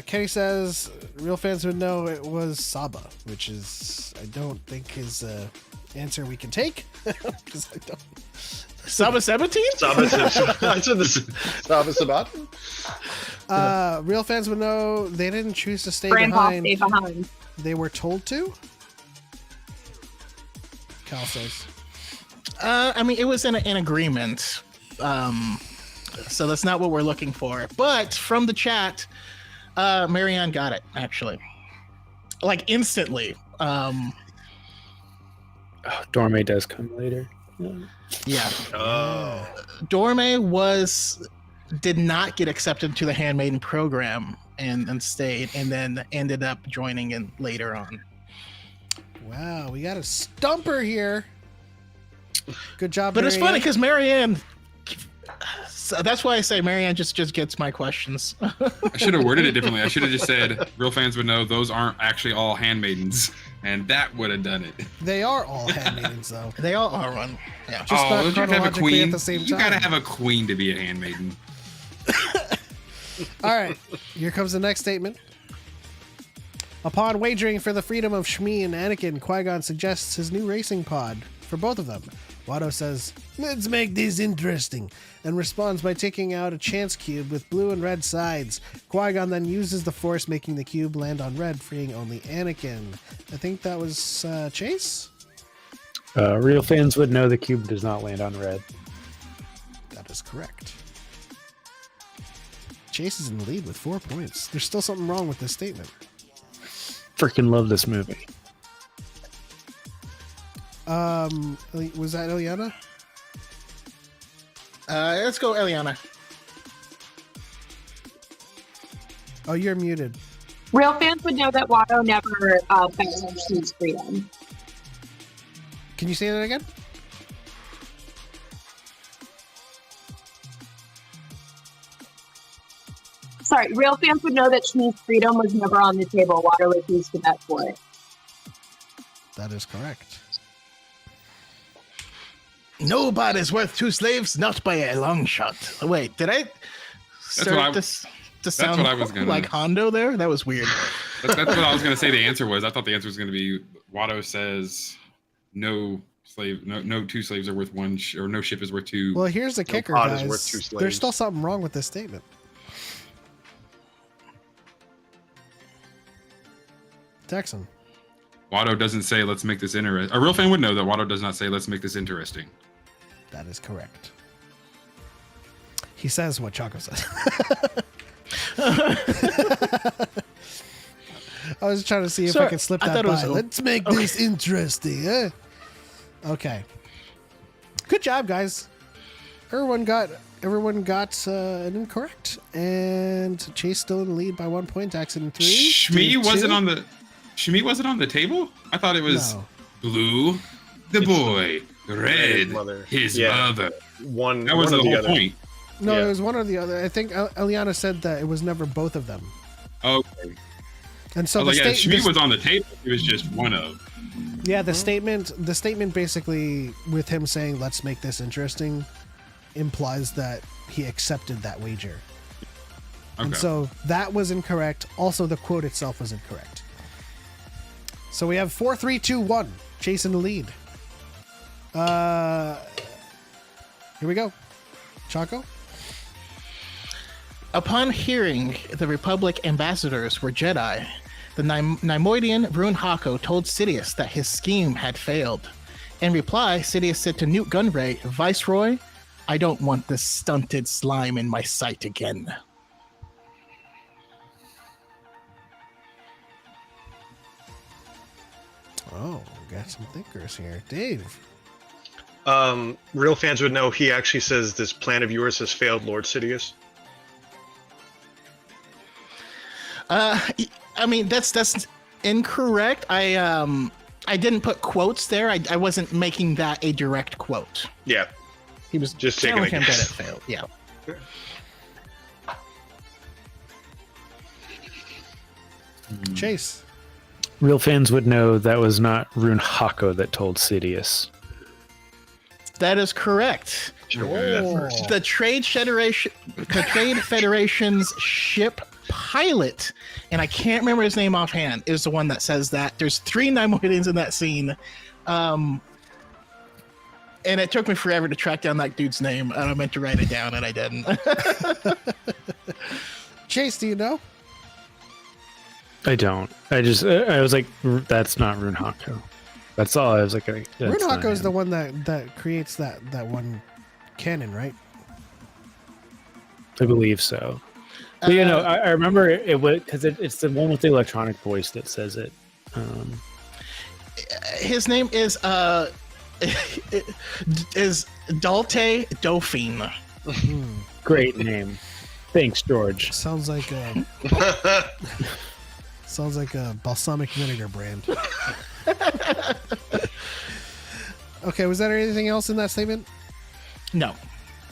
Kenny says real fans would know it was Saba, which is I don't think is an answer we can take. 'Cause I don't. Saba 17? Saba Sabat? Real fans would know they didn't choose to stay Grandpa behind. stayed behind. They were told to. Cal says. I mean, it was in an agreement. So that's not what we're looking for. But from the chat, Marianne got it, actually. Like, instantly. Dorme does come later. Yeah. Dorme did not get accepted to the Handmaiden program and stayed, and then ended up joining in later on. Wow, we got a stumper here. Good job, But it's funny Marianne. because Marianne. So that's why I say Marianne just gets my questions. I should have worded it differently. I should have just said real fans would know those aren't actually all handmaidens, and that would have done it. They are all handmaidens, though. They all are one. Yeah. Just not don't you have to have a chronologically queen? at the same You time. gotta have a queen to be a handmaiden. All right, here comes the next statement. Upon wagering for the freedom of Shmi and Anakin, Qui-Gon suggests his new racing pod for both of them. Watto says, "Let's make this interesting," and responds by taking out a chance cube with blue and red sides. Qui-Gon then uses the Force, making the cube land on red, freeing only Anakin. I think that was Chase? Real fans would know the cube does not land on red. That is correct. Chase is in the lead with 4 points. There's still something wrong with this statement. Freaking love this movie. Was that Ileana? Let's go, Eliana. Oh, you're muted. Real fans would know that Watto never found Shmi's freedom. Can you say that again? Sorry, real fans would know that Shmi's freedom was never on the table. Watto refused to bet for it. That is correct. Nobody's worth two slaves, not by a long shot. Wait, did I start this to sound what I was gonna- like Hondo there? That was weird. That's what I was gonna say. The answer was. I thought the answer was gonna be Watto says no slave, no two slaves are worth one, or no ship is worth two. Well, here's the kicker, pod is guys. worth two slaves. There's still something wrong with this statement. Texan. Watto doesn't say let's make this interesting. A real fan would know that Watto does not say let's make this interesting. That is correct. He says what Choco says. I was trying to see if I could slip that by. Let's make this interesting. Eh? Okay. Good job, guys. everyone got an incorrect, and Chase still in the lead by 1 point. Dax in 3. Shmi wasn't on the table. I thought it was blue, the boy, red, mother. his mother. One. That was one the or whole other. point. No, Yeah. it was one or the other. I think Eliana said that it was never both of them. Okay. And so I was like, Shmi was on the table. It was just one of. Yeah, the statement basically with him saying let's make this interesting implies that he accepted that wager. Okay. And so that was incorrect. Also the quote itself was incorrect. So we have 4 3 2 1 Chase in the lead. Here we go. Choco? Upon hearing the Republic ambassadors were Jedi, the Neimoidian Rune Hako told Sidious that his scheme had failed. In reply, Sidious said to Newt Gunray, Viceroy, I don't want this stunted slime in my sight again. Oh, we got some thinkers here. Dave. Real fans would know he actually says this plan of yours has failed, Lord Sidious. I mean, that's incorrect. I didn't put quotes there. I wasn't making that a direct quote. Yeah. He was Just taking a telling him that guess. it failed. Yeah. Chase. Real fans would know that was not Rune Hako that told Sidious. That is correct. Should've worded that first. The Trade Federation's ship pilot, and I can't remember his name offhand, is the one that says that. There's 3 Neimoidians in that scene. And it took me forever to track down that dude's name, and I meant to write it down, and I didn't. Chase, do you know? I don't. I was like, that's not Rune Hako. That's all. I was like, Rune Hako is the one that creates that one cannon, right? I believe so. But, I remember it was because it's the one with the electronic voice that says it. His name is Dalte Dauphine. Great name. Thanks, George. Sounds like a balsamic vinegar brand. Okay, was there anything else in that statement? No.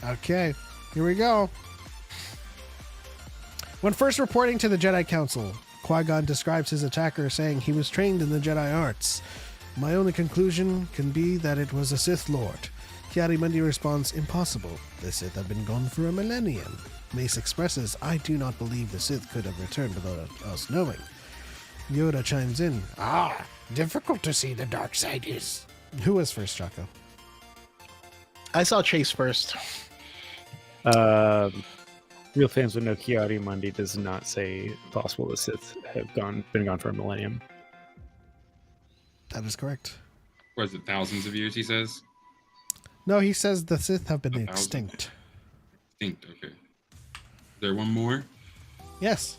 Okay, here we go. When first reporting to the Jedi Council, Qui-Gon describes his attacker saying he was trained in the Jedi arts. My only conclusion can be that it was a Sith Lord. Ki-Adi-Mundi responds, impossible. The Sith have been gone for a millennium. Mace expresses, I do not believe the Sith could have returned without us knowing. Yoda chimes in, difficult to see the dark side is. Who was first, Choco? I saw Chase first. Real fans would know Ki-Adi-Mundi does not say possible the Sith have been gone for a millennium. That is correct. Was it thousands of years? He says. No, he says the Sith have been 1,000. extinct. Extinct. Okay. Is there one more? Yes.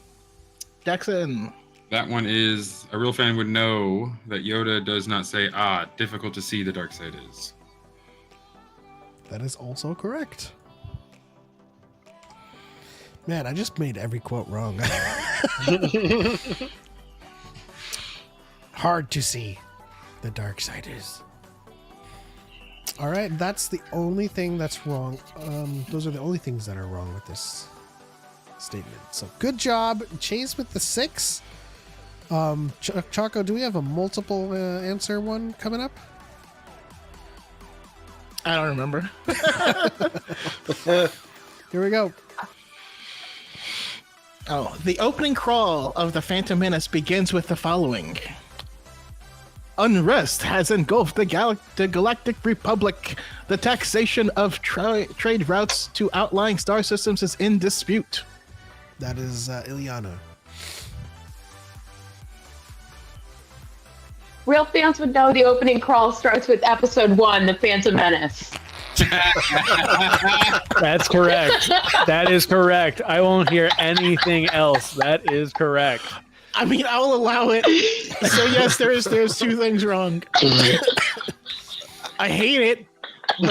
Jackson. That one is a real fan would know that Yoda does not say, difficult to see the dark side is. That is also correct. Man, I just made every quote wrong. Hard to see the dark side is. All right, that's the only thing that's wrong. Those are the only things that are wrong with this statement. So good job, Chase, with the 6. Choco, do we have a multiple answer one coming up? I don't remember. Here we go. Oh, the opening crawl of the Phantom Menace begins with the following. Unrest has engulfed the Galactic Republic. The taxation of trade routes to outlying star systems is in dispute. That is Ileana. Real fans would know the opening crawl starts with episode 1, The Phantom Menace. That's correct. That is correct. I won't hear anything else. That is correct. I mean, I'll allow it. So yes, there's 2 things wrong. I hate it. You're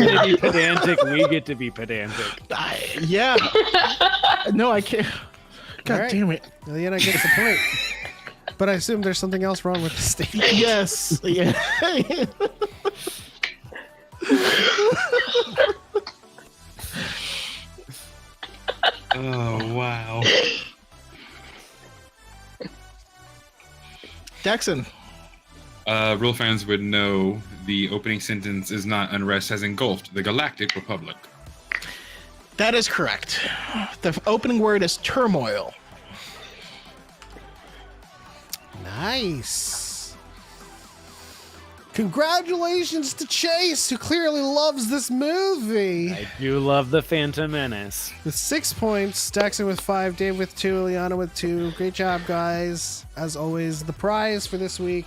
gonna be pedantic. We get to be pedantic. Yeah. No, I can't. God All right. damn it. Ileana gets the point. But I assume there's something else wrong with the stage. Yes. Yeah. Oh wow. Jackson. Real fans would know the opening sentence is not unrest has engulfed the Galactic Republic. That is correct. The opening word is turmoil. Nice. Congratulations to Chase, who clearly loves this movie. I do love the Phantom Menace. With 6 points, Daxon with 5, Dave with 2, Ileana with 2. Great job, guys. As always, the prize for this week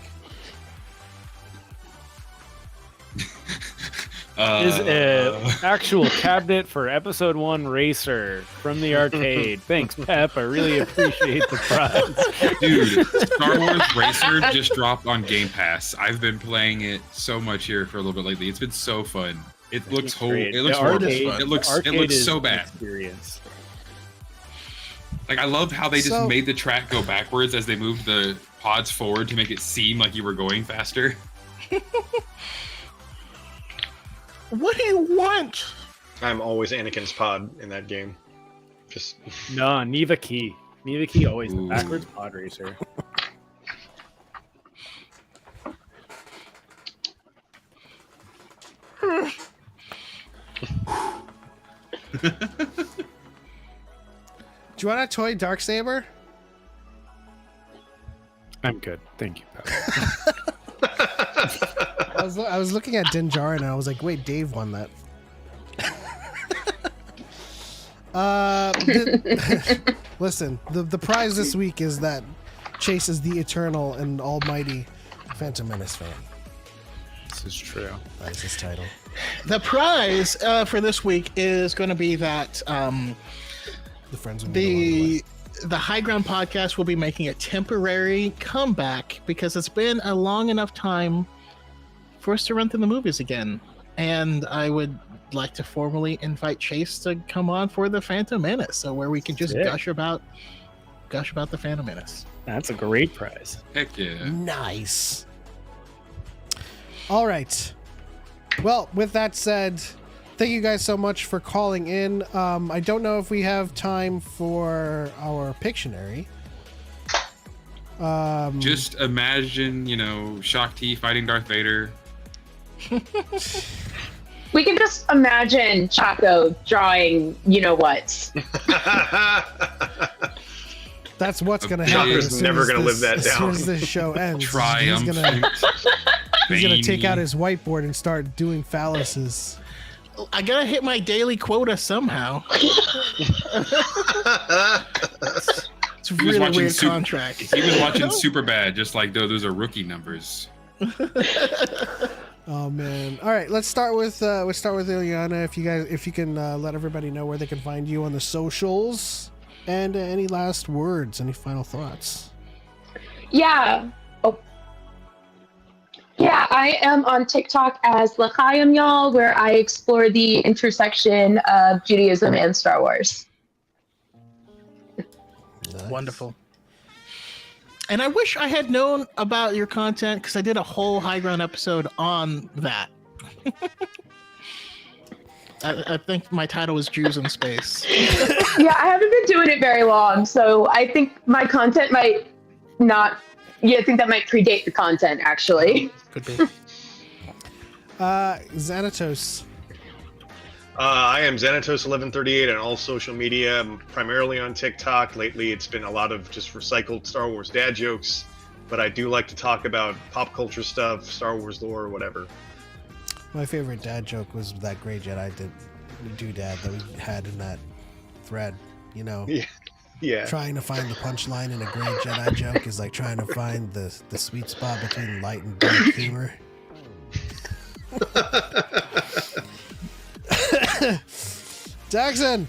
Is an actual cabinet for Episode 1 Racer from the arcade. Thanks, Pep. I really appreciate the prize. Dude, Star Wars Racer just dropped on Game Pass. I've been playing it so much here for a little bit lately. It's been so fun. It looks Great. it looks The horrible. arcade- It looks arcade is so an bad. experience. Like I love how they just So- made the track go backwards as they moved the pods forward to make it seem like you were going faster. What do you want? I'm always Anakin's pod in that game. Just No, Neva Key. Neva Key always the Ooh. backwards pod racer. Do you want a toy Darksaber? I'm good. Thank you, Pep. I was looking at Din Djarin and I was like, wait, Dave won that. Listen, the prize this week is that Chase is the eternal and almighty Phantom Menace fan. This is true. That is his title. The prize for this week is going to be that The friends with me. the High Ground podcast will be making a temporary comeback because it's been a long enough time for us to run through the movies again. And I would like to formally invite Chase to come on for the Phantom Menace, so where we can just Sick. gush about the Phantom Menace. That's a great prize. Heck yeah. Nice. All right. Well, with that said, thank you guys so much for calling in. I don't know if we have time for our Pictionary. Just imagine, Shock T fighting Darth Vader. We can just imagine Choco drawing, what. That's what's going to Choco's happen. as soon never as gonna this- live that As soon down. as this show ends, Triumphant. he's gonna take out veiny. his whiteboard and start doing phalluses. I gotta hit my daily quota somehow. It's a He was really watching weird contract. He was watching Superbad, just like those are rookie numbers. Oh man! All right, let's start with Ileana. If you can let everybody know where they can find you on the socials, and any last words, any final thoughts. Yeah. Oh. Yeah, I am on TikTok as L'chaim, y'all, where I explore the intersection of Judaism and Star Wars. Nice. Wonderful. And I wish I had known about your content because I did a whole High Ground episode on that. I think my title was Jews in Space. Yeah, I haven't been doing it very long, so I think my content might not. Yeah, I think that might predate the content, actually. Could be. Xanatos. I am Xanatos1138 on all social media. I'm primarily on TikTok. Lately, it's been a lot of just recycled Star Wars dad jokes, but I do like to talk about pop culture stuff, Star Wars lore, whatever. My favorite dad joke was that Grey Jedi doodad that we had in that thread. Yeah. Trying to find the punchline in a Grey Jedi joke is like trying to find the sweet spot between light and dark humor. Ducks Jackson.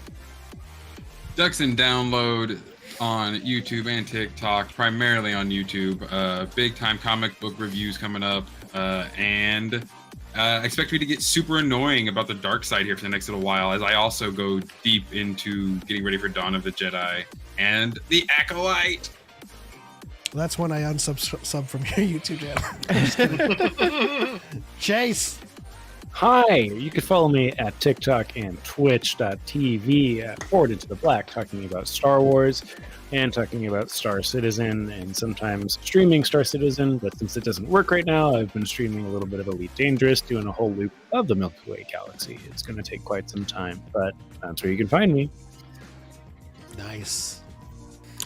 and Download on YouTube and TikTok, primarily on YouTube. Big time comic book reviews coming up, and expect me to get super annoying about the dark side here for the next little while, as I also go deep into getting ready for Dawn of the Jedi and the Acolyte. That's when I unsub from your YouTube channel. Chase. Hi, you can follow me at TikTok and twitch.tv at Forward Into the Black, talking about Star Wars and talking about Star Citizen and sometimes streaming Star Citizen. But since it doesn't work right now, I've been streaming a little bit of Elite Dangerous, doing a whole loop of the Milky Way galaxy. It's going to take quite some time, but that's where you can find me. Nice.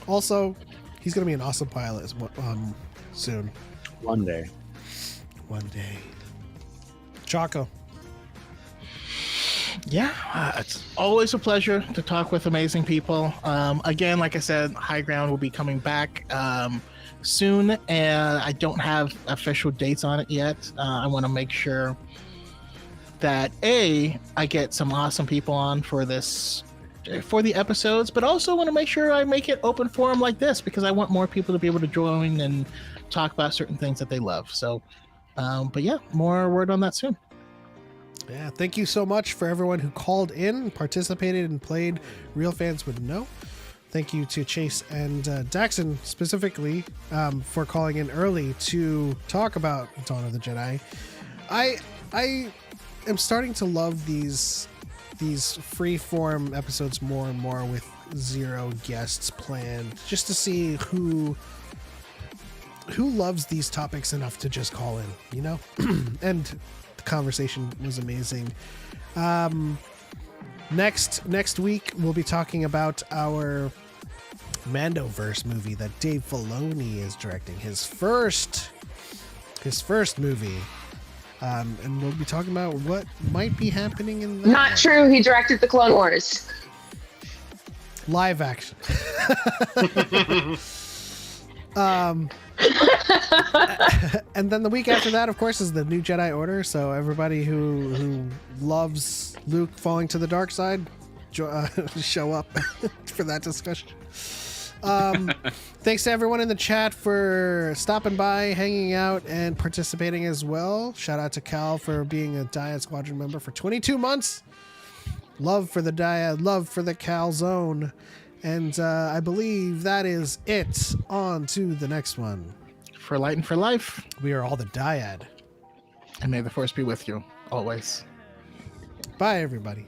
Also, he's going to be an awesome pilot soon. One day. One day. Choco. Yeah, it's always a pleasure to talk with amazing people. Again, like I said, High Ground will be coming back soon, and I don't have official dates on it yet. I want to make sure that I get some awesome people on for the episodes, but also want to make sure I make it open forum like this, because I want more people to be able to join and talk about certain things that they love. So, but yeah, more word on that soon. Yeah, thank you so much for everyone who called in, participated, and played Real Fans Would Know. Thank you to Chase and Daxon specifically for calling in early to talk about Dawn of the Jedi. I am starting to love these free-form episodes more and more, with zero guests planned, just to see who loves these topics enough to just call in, you know? And the conversation was amazing. Next week we'll be talking about our Mandoverse movie that Dave Filoni is directing, his first movie. And we'll be talking about what might be happening in that. Not true. He directed the Clone Wars. Live action. And then the week after that, of course, is the new Jedi Order. So everybody who loves Luke falling to the dark side, show up for that discussion. Thanks to everyone in the chat for stopping by, hanging out, and participating as well. Shout out to Cal for being a Dyad Squadron member for 22 months. Love for the Dyad, love for the Cal Zone. And I believe that is it. On to the next one. For Light and for Life. We are all the Dyad. And may the Force be with you, always. Bye, everybody.